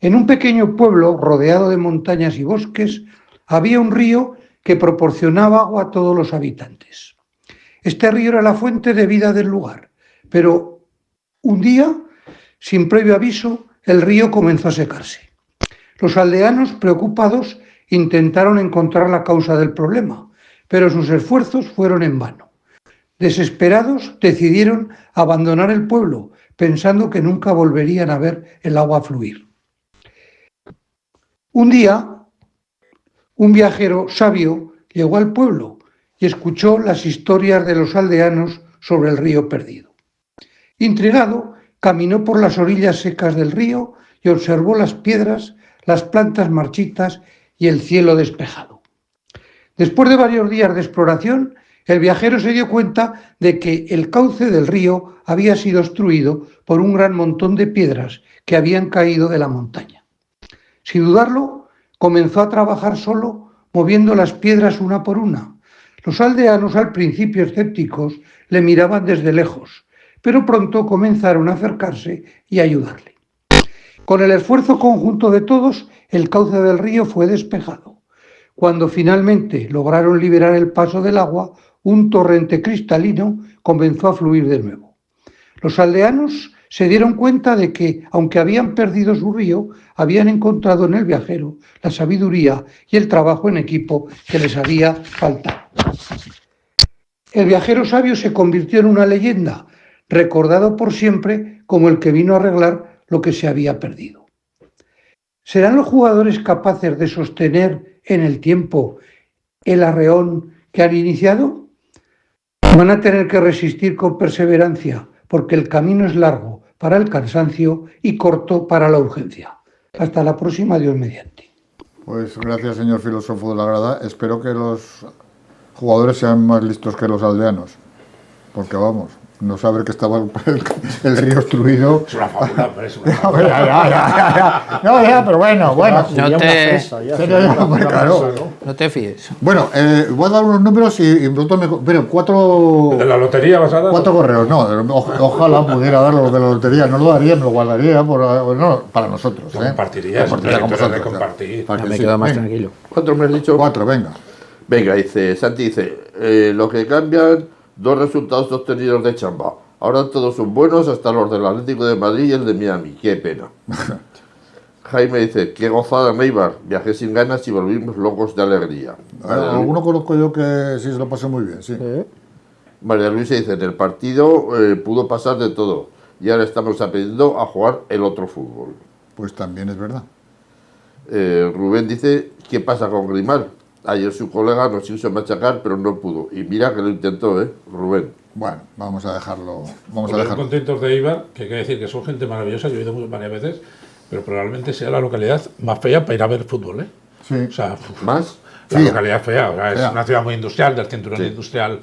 En un pequeño pueblo rodeado de montañas y bosques había un río que proporcionaba agua a todos los habitantes. Este río era la fuente de vida del lugar, pero un día, sin previo aviso, el río comenzó a secarse. Los aldeanos, preocupados, intentaron encontrar la causa del problema, pero sus esfuerzos fueron en vano. Desesperados, decidieron abandonar el pueblo, pensando que nunca volverían a ver el agua fluir. Un día, un viajero sabio llegó al pueblo y escuchó las historias de los aldeanos sobre el río perdido. Intrigado, caminó por las orillas secas del río y observó las piedras, las plantas marchitas y el cielo despejado. Después de varios días de exploración, el viajero se dio cuenta de que el cauce del río había sido obstruido por un gran montón de piedras que habían caído de la montaña. Sin dudarlo, comenzó a trabajar solo, moviendo las piedras una por una. Los aldeanos, al principio escépticos, le miraban desde lejos, pero pronto comenzaron a acercarse y a ayudarle. Con el esfuerzo conjunto de todos, el cauce del río fue despejado. Cuando finalmente lograron liberar el paso del agua, un torrente cristalino comenzó a fluir de nuevo. Los aldeanos se dieron cuenta de que, aunque habían perdido su río, habían encontrado en el viajero la sabiduría y el trabajo en equipo que les había faltado. El viajero sabio se convirtió en una leyenda, recordado por siempre como el que vino a arreglar lo que se había perdido. ¿Serán los jugadores capaces de sostener en el tiempo el arreón que han iniciado? Van a tener que resistir con perseverancia, porque el camino es largo para el cansancio y corto para la urgencia. Hasta la próxima, Dios mediante. Pues gracias, señor filósofo de la grada. Espero que los jugadores sean más listos que los aldeanos, porque vamos, no saber que estaba el río obstruido. Es una fábula, pero es una fábula. No, ya, pero bueno. No te fíes. Bueno, voy a dar unos números y vosotros me... Pero 4... ¿De la lotería vas a dar? 4 correos, no. Ojalá pudiera dar los de la lotería. No lo daría, me lo guardaría para nosotros. Compartirías. Compartir. Me quedo más tranquilo. ¿Cuántos me has dicho? 4, venga. Venga, dice, Santi dice, lo que cambian, 2 resultados obtenidos de chamba. Ahora todos son buenos, hasta los del Atlético de Madrid y el de Miami. Qué pena. Jaime dice, qué gozada en Eibar. Viajé sin ganas y volvimos locos de alegría. Alguno conozco yo que sí se lo pasó muy bien, sí. María Luisa dice, en el partido pudo pasar de todo. Y ahora estamos aprendiendo a jugar el otro fútbol. Pues también es verdad. Rubén dice, ¿qué pasa con Grimal? Ayer su colega nos quiso machacar, pero no pudo. Y mira que lo intentó, Rubén. Bueno, vamos a dejarlo. Contentos de Eibar, que hay que decir que son gente maravillosa, yo he ido varias veces, pero probablemente sea la localidad más fea para ir a ver fútbol, Sí. O sea, ¿Más? La localidad fea, o sea, es una ciudad muy industrial, del cinturón industrial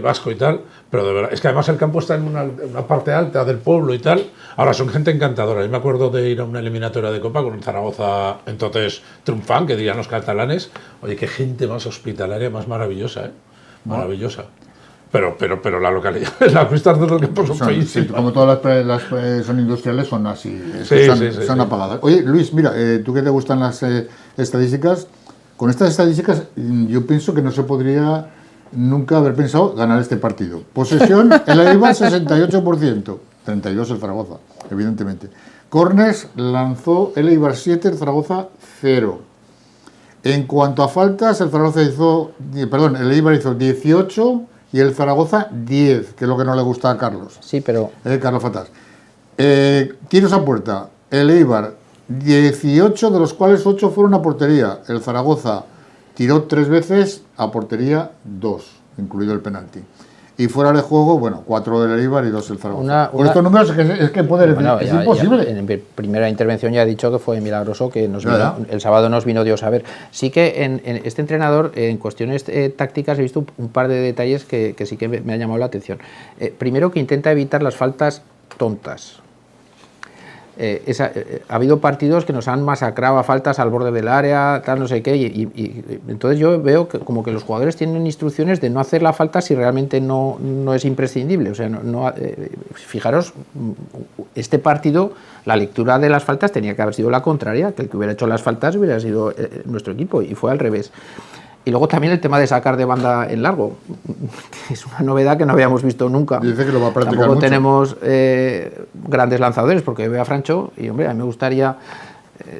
vasco y tal, pero de verdad, es que además el campo está en una parte alta del pueblo y tal. Ahora son gente encantadora. Yo me acuerdo de ir a una eliminatoria de Copa con el Zaragoza, entonces triunfan, que dirían los catalanes. Oye, qué gente más hospitalaria, más maravillosa, maravillosa. Pero la localidad, las vistas del campo son feísimas. Sí, como todas las son industriales, son así, son apagadas. Oye, Luis, mira, tú que te gustan las estadísticas, con estas estadísticas yo pienso que no se podría nunca haber pensado ganar este partido. Posesión, el Eibar 68%, 32 el Zaragoza, evidentemente. Corners lanzó el Eibar 7, el Zaragoza 0. En cuanto a faltas, el Eibar hizo 18 y el Zaragoza 10, que es lo que no le gusta a Carlos. Sí, pero... Carlos Fatás. Tiros a puerta, el Eibar, 18, de los cuales 8 fueron a portería. El Zaragoza tiró 3 veces, a portería 2, incluido el penalti. Y fuera de juego, bueno, 4 del Eibar y 2 el Zaragoza. Con estos números es que poder bueno, es imposible. En mi primera intervención ya he dicho que fue milagroso, que el sábado nos vino Dios a ver. Sí que en este entrenador, en cuestiones tácticas, he visto un par de detalles que sí que me ha llamado la atención. Primero, que intenta evitar las faltas tontas. Ha habido partidos que nos han masacrado a faltas al borde del área, tal, no sé qué, y entonces yo veo que como que los jugadores tienen instrucciones de no hacer la falta si realmente no es imprescindible. O sea, fijaros, este partido, la lectura de las faltas tenía que haber sido la contraria, que el que hubiera hecho las faltas hubiera sido nuestro equipo, y fue al revés. Y luego también el tema de sacar de banda en largo, que es una novedad que no habíamos visto nunca. Dice que lo va a practicar Tampoco mucho. Tenemos grandes lanzadores, porque veo a Francho y, hombre, a mí me gustaría...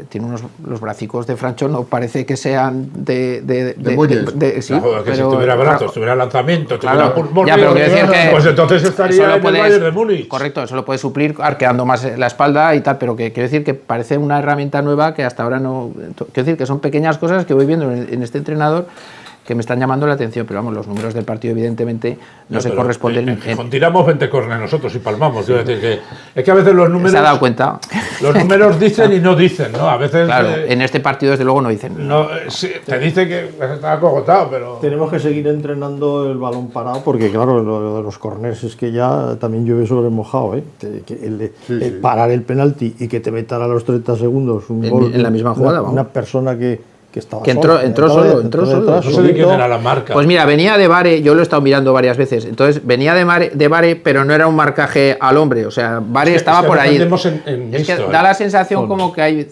tiene los bracicos de Francho, no parece que sean de muelles. Sí, Joder, que pero, si tuviera brazos, tuviera lanzamiento, claro, tuviera pulmón, ya, pero quiero decir que pues entonces estaría en el Bayern de Múnich. Correcto, eso lo puede suplir arqueando más la espalda y tal, pero que quiero decir que parece una herramienta nueva que hasta ahora no... Quiero decir que son pequeñas cosas que voy viendo en este entrenador que me están llamando la atención, pero vamos, los números del partido evidentemente no se corresponden. En Gijón tiramos 20 córneres nosotros y palmamos. Quiero decir que es que a veces los números... ¿Se ha dado cuenta? Los números dicen y no dicen, ¿no? A veces... Claro, en este partido desde luego no dicen. No, sí, te dice que está cogotado, pero... Tenemos que seguir entrenando el balón parado porque, claro, lo de los corners es que ya también llueve sobre mojado, ¿eh? El parar el penalti y que te metan a los 30 segundos un gol en la misma jugada, una persona que estaba entró solo. No sé de quién era la marca. Pues mira, venía de Bare, yo lo he estado mirando varias veces, entonces venía de Bare, pero no era un marcaje al hombre, o sea, Bare estaba por ahí. Es que da la sensación como que hay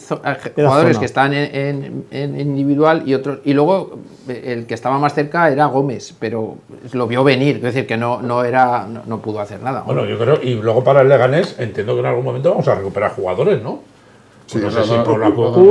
jugadores que están en individual y otros, y luego el que estaba más cerca era Gómez, pero lo vio venir, es decir, que no pudo hacer nada. Bueno, yo creo, y luego para el Leganés, entiendo que en algún momento vamos a recuperar jugadores, ¿no? Sí, no sé si por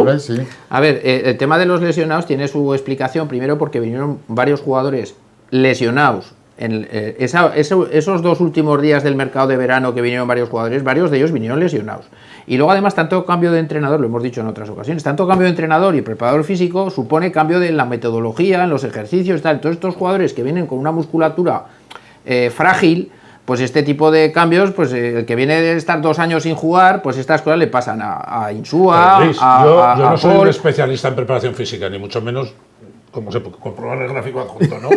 la sí. A ver, el tema de los lesionados tiene su explicación, primero porque vinieron varios jugadores lesionados. Esos 2 últimos días del mercado de verano que vinieron varios jugadores, varios de ellos vinieron lesionados. Y luego además tanto cambio de entrenador, lo hemos dicho en otras ocasiones, tanto cambio de entrenador y preparador físico supone cambio de la metodología, en los ejercicios y tal. Entonces estos jugadores que vienen con una musculatura frágil, pues este tipo de cambios, pues el que viene de estar 2 años sin jugar, pues estas cosas le pasan a Insúa, Luis, yo no soy un especialista en preparación física, ni mucho menos, como se puede comprobar el gráfico adjunto, ¿no?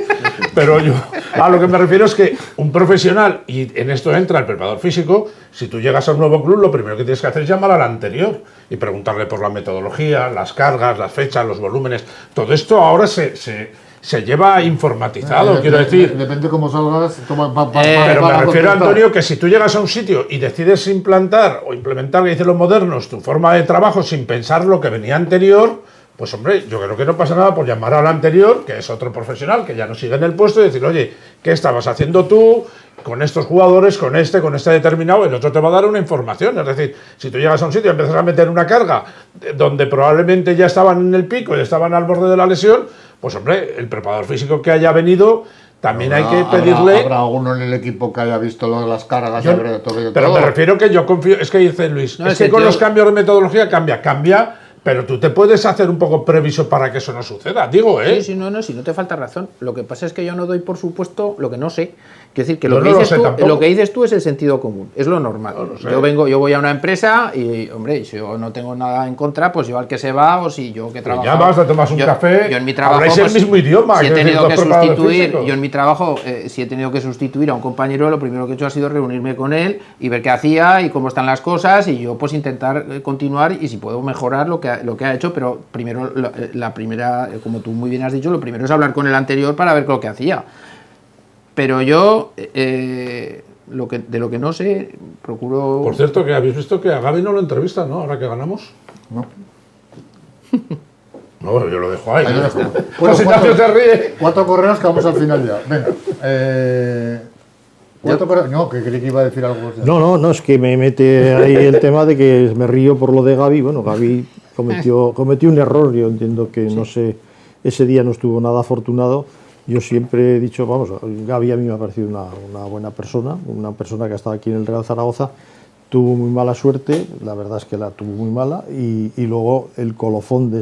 Pero yo a lo que me refiero es que un profesional, y en esto entra el preparador físico, si tú llegas a un nuevo club, lo primero que tienes que hacer es llamar al anterior y preguntarle por la metodología, las cargas, las fechas, los volúmenes. Todo esto ahora se lleva informatizado, quiero decir. Depende cómo salgas. Pero me refiero, Antonio, que si tú llegas a un sitio y decides implantar o implementar, que dicen los modernos, tu forma de trabajo sin pensar lo que venía anterior, pues hombre, yo creo que no pasa nada por llamar al anterior, que es otro profesional, que ya no sigue en el puesto, y decir, oye, ¿qué estabas haciendo tú con estos jugadores, con este determinado? El otro te va a dar una información. Es decir, si tú llegas a un sitio y empiezas a meter una carga donde probablemente ya estaban en el pico y estaban al borde de la lesión, pues hombre, el preparador físico que haya venido, también hay que pedirle... Habrá alguno en el equipo que haya visto las cargas. Pero me refiero que yo confío... Es que dice Luis, es que con los cambios de metodología cambia, pero tú te puedes hacer un poco previso para que eso no suceda, digo, ¿eh? Sí, si no te falta razón. Lo que pasa es que yo no doy por supuesto lo que no sé. Quiero decir que lo que dices tú es el sentido común, es lo normal. Yo voy a una empresa y, hombre, si yo no tengo nada en contra, pues yo al que se va, o si yo que trabajo... Ya vas, te tomas un café, yo en mi trabajo, habláis el mismo idioma. Si he tenido que sustituir, yo en mi trabajo, si he tenido que sustituir a un compañero, lo primero que he hecho ha sido reunirme con él y ver qué hacía y cómo están las cosas, y yo pues intentar continuar y si puedo mejorar lo que ha hecho, pero primero, la primera, como tú muy bien has dicho, lo primero es hablar con el anterior para ver lo que hacía. Pero yo, de lo que no sé, procuro... Por cierto, que habéis visto que a Gaby no lo entrevistan, ¿no? Ahora que ganamos. No. No, bueno, yo lo dejo ahí. Ahí lo dejo. Pues Ignacio se ríe. 4 correos que vamos al final ya. Venga. 4 correos. No, que creí que iba a decir algo. No, es que me mete ahí el tema de que me río por lo de Gaby. Bueno, Gaby cometió un error, yo entiendo que no sé, ese día no estuvo nada afortunado. Yo siempre he dicho, vamos, Gaby a mí me ha parecido una buena persona, una persona que ha estado aquí en el Real Zaragoza. tuvo muy mala suerte, la verdad es que la tuvo muy mala, y luego el colofón de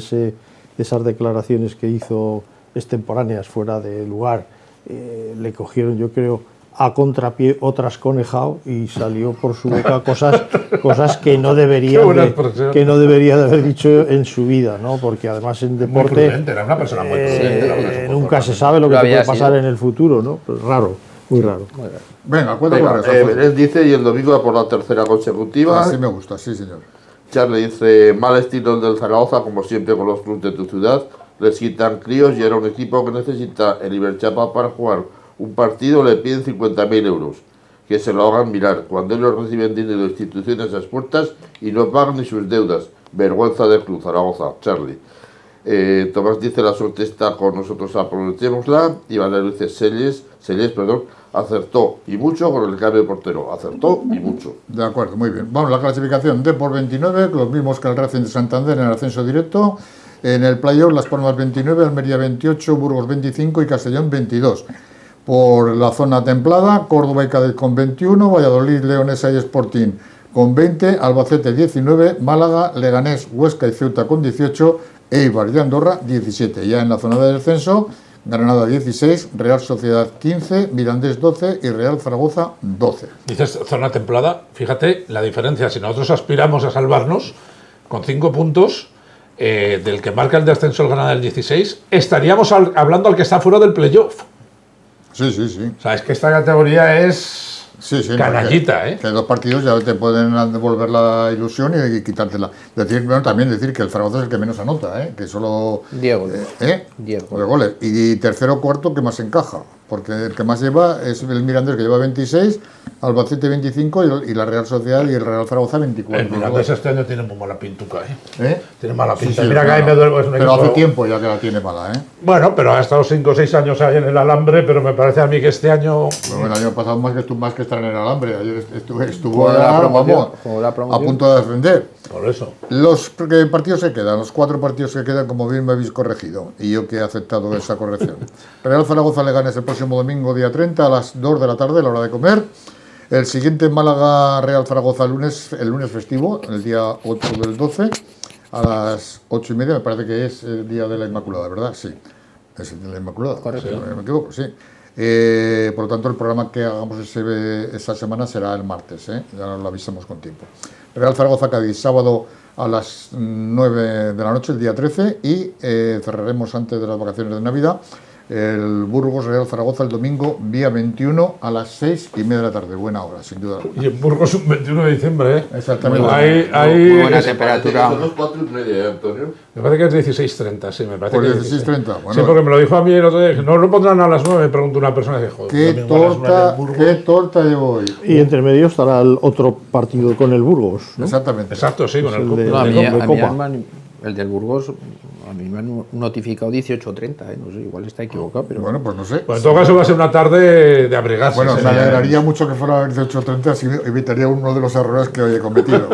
esas declaraciones que hizo extemporáneas fuera de lugar, le cogieron, yo creo, a contrapié o trasconejado y salió por su boca cosas que no debería de haber dicho en su vida, ¿no? Porque además en deporte era una persona muy prudente, nunca se sabe lo que te puede pasar en el futuro, ¿no? Pues raro, muy raro. Venga, cuéntame. Él dice, y el domingo va por la tercera consecutiva. Así me gusta, sí, señor. Charlie dice, mal estilo del Zaragoza, como siempre con los clubes de tu ciudad, les quitan críos y era un equipo que necesita el Iberchapa para jugar un partido, le piden 50.000 euros, que se lo hagan mirar, cuando ellos reciben dinero de instituciones a las puertas y no pagan ni sus deudas. Vergüenza del club Zaragoza, Charlie. Tomás dice, la suerte está con nosotros, aprovechémosla. Y Valerio dice, Selles, acertó y mucho con el cambio de portero, acertó y mucho. De acuerdo, muy bien. Vamos, la clasificación de por 29, los mismos que el Racing de Santander en el ascenso directo. En el playoff, Las Palmas 29, Almería 28, Burgos 25 y Castellón 22. Por la zona templada, Córdoba y Cádiz con 21, Valladolid, Leonesa y Sporting con 20, Albacete 19, Málaga, Leganés, Huesca y Ceuta con 18, Eibar y Andorra 17. Ya en la zona de descenso, Granada 16, Real Sociedad 15, Mirandés 12 y Real Zaragoza 12. Dices zona templada, fíjate la diferencia. Si nosotros aspiramos a salvarnos con 5 puntos del que marca el descenso el Granada del 16, estaríamos hablando al que está fuera del playoff. Sí, sí, sí. O sea, es que esta categoría es canallita, que 2 partidos ya te pueden devolver la ilusión y quitártela. También decir que el Zaragoza es el que menos anota, que solo... 10 goles. 10 goles. Y tercero o cuarto que más encaja, porque el que más lleva es el Mirandés, que lleva 26, Albacete 25 y la Real Sociedad y el Real Zaragoza 24. El Mirandés este año tiene muy mala pintuca, Tiene mala pinta. Sí, Mira que ahí me duele. Pero hace tiempo ya que la tiene mala, Bueno, pero ha estado 5 o 6 años ahí en el alambre, pero me parece a mí que este año... Bueno, el año pasado más que estar en el alambre. Ayer estuvo a punto de defender. Por eso. Los partidos se quedan, los 4 partidos que quedan, como bien me habéis corregido, y yo que he aceptado esa corrección. Real Zaragoza Leganés el próximo domingo, día 30, a las 2 de la tarde, la hora de comer. El siguiente Málaga Real Zaragoza el lunes festivo, el día 8 del 12, a las 8:30, me parece que es el día de la Inmaculada, ¿verdad? Sí, es el día de la Inmaculada. Correcto. Si no me equivoco, sí. Por lo tanto, el programa que hagamos esa semana será el martes, ya nos lo avisamos con tiempo. Real Zaragoza Cádiz, sábado a las 9 de la noche, el día 13, y cerraremos antes de las vacaciones de Navidad el Burgos Real Zaragoza el domingo, día 21 a las 6:30 de la tarde. Buena hora, sin duda alguna. Y en Burgos un 21 de diciembre, Exactamente. Muy buena temperatura. Son las 4:30, Antonio. Me parece que es 16:30, sí, me parece Por que es 16:30. Bueno, sí, porque me lo dijo a mí el otro día. No lo pondrán a las 9, me preguntó una persona y dijo, ¿Qué torta llevo hoy? Y entre medio estará el otro partido con el Burgos, ¿no? Exactamente. Exacto, sí, con el el de- Copa. El del Burgos, a mí me han notificado 18:30, no sé, igual está equivocado, pero... Bueno, pues no sé. Pues en todo caso va a ser una tarde de abrigarse. Bueno, me ¿sí? alegraría mucho que fuera a 18:30, así evitaría uno de los errores que hoy he cometido.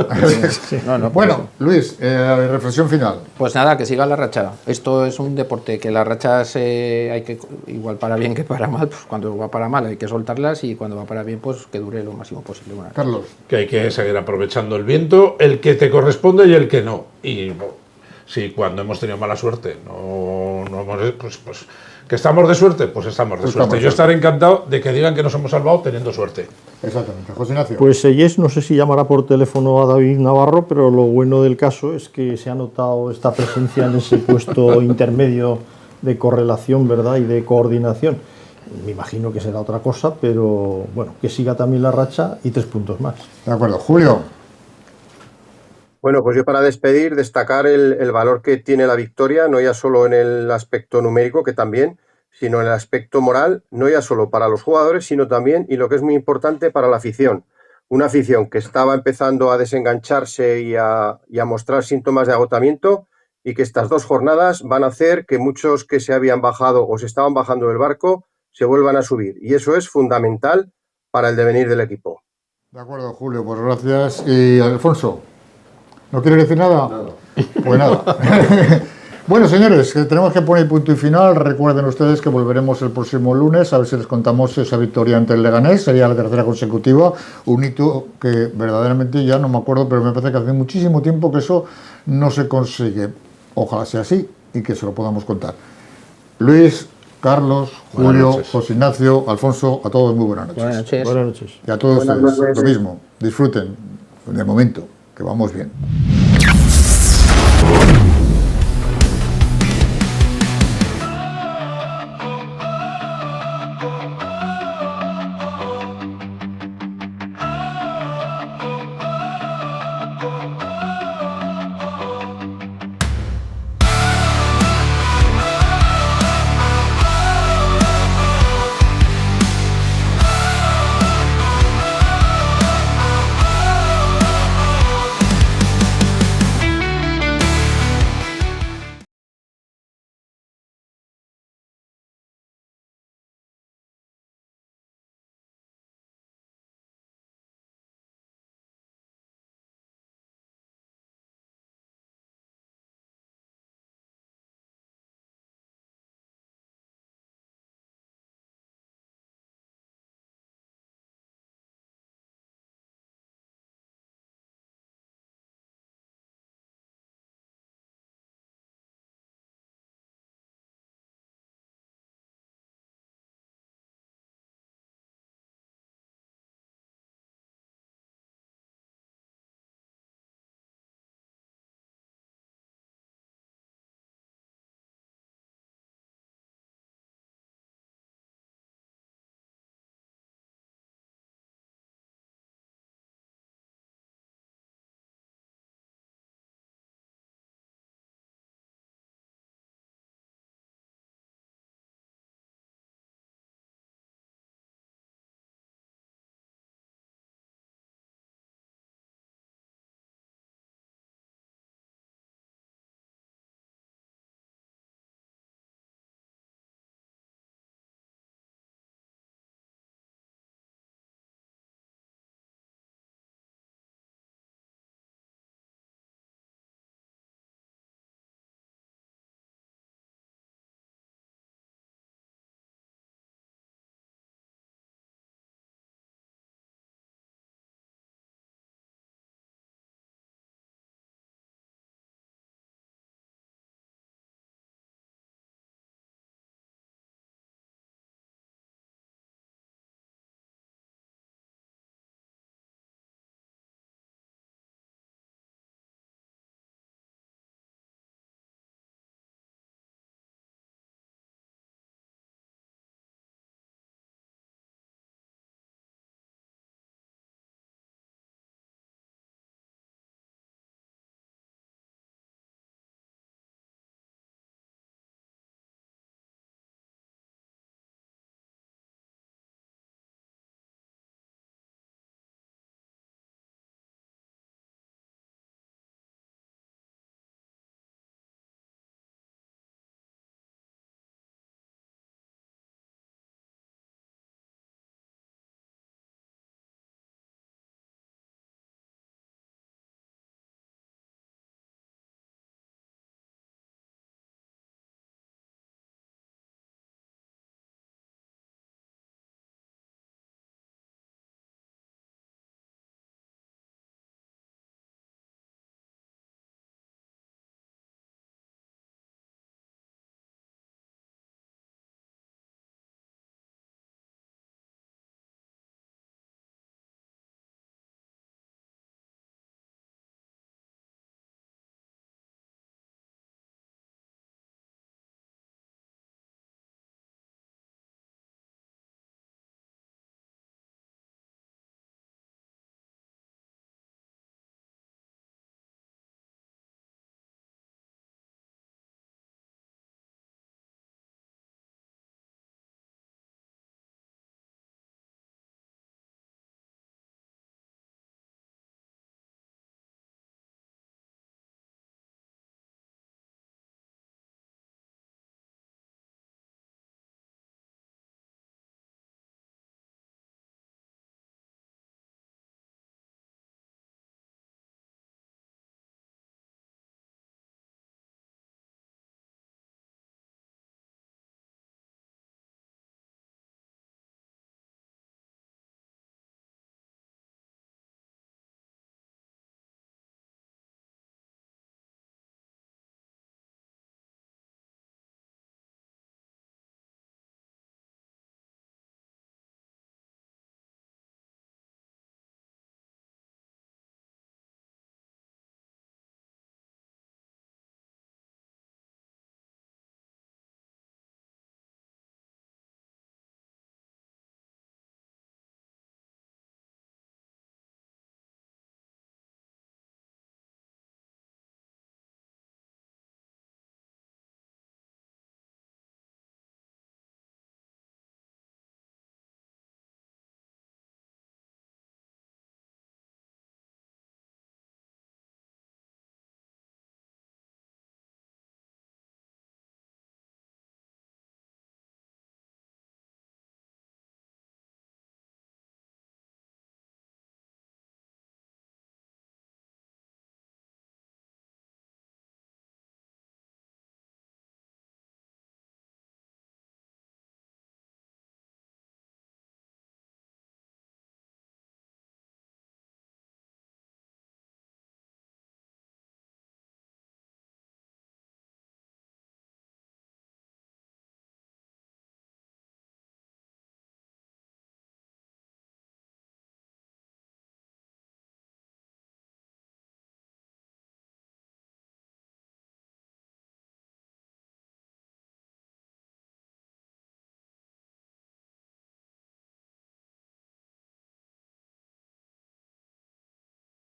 No, Bueno, Luis, reflexión final. Pues nada, que siga la racha. Esto es un deporte que las rachas hay que, igual para bien que para mal, pues cuando va para mal hay que soltarlas y cuando va para bien, pues que dure lo máximo posible. Una Carlos. Que hay que seguir aprovechando el viento, el que te corresponde y el que no. Y si cuando hemos tenido mala suerte, no hemos, pues que estamos de suerte, pues estamos de suerte. Yo estaré encantado de que digan que nos hemos salvado teniendo suerte. Exactamente. José Ignacio. Pues Yes, no sé si llamará por teléfono a David Navarro, pero lo bueno del caso es que se ha notado esta presencia en ese puesto intermedio de correlación, ¿verdad? Y de coordinación. Me imagino que será otra cosa, pero bueno, que siga también la racha y 3 puntos más. De acuerdo. Julio. Bueno, pues yo para despedir, destacar el valor que tiene la victoria, no ya solo en el aspecto numérico, que también, sino en el aspecto moral, no ya solo para los jugadores, sino también, y lo que es muy importante, para la afición. Una afición que estaba empezando a desengancharse y a mostrar síntomas de agotamiento, y que estas 2 jornadas van a hacer que muchos que se habían bajado o se estaban bajando del barco se vuelvan a subir. Y eso es fundamental para el devenir del equipo. De acuerdo, Julio, pues gracias. Y Alfonso, ¿no quieres decir nada? Pues nada. Bueno, señores, que tenemos que poner punto y final. Recuerden ustedes que volveremos el próximo lunes a ver si les contamos esa victoria ante el Leganés. Sería la tercera consecutiva, un hito que verdaderamente ya no me acuerdo, pero me parece que hace muchísimo tiempo que eso no se consigue. Ojalá sea así y que se lo podamos contar. Luis, Carlos, Julio, José Ignacio, Alfonso, a todos muy buenas noches. Buenas noches. Buenas noches. Y a todos ustedes lo mismo. Disfruten de momento, que vamos bien.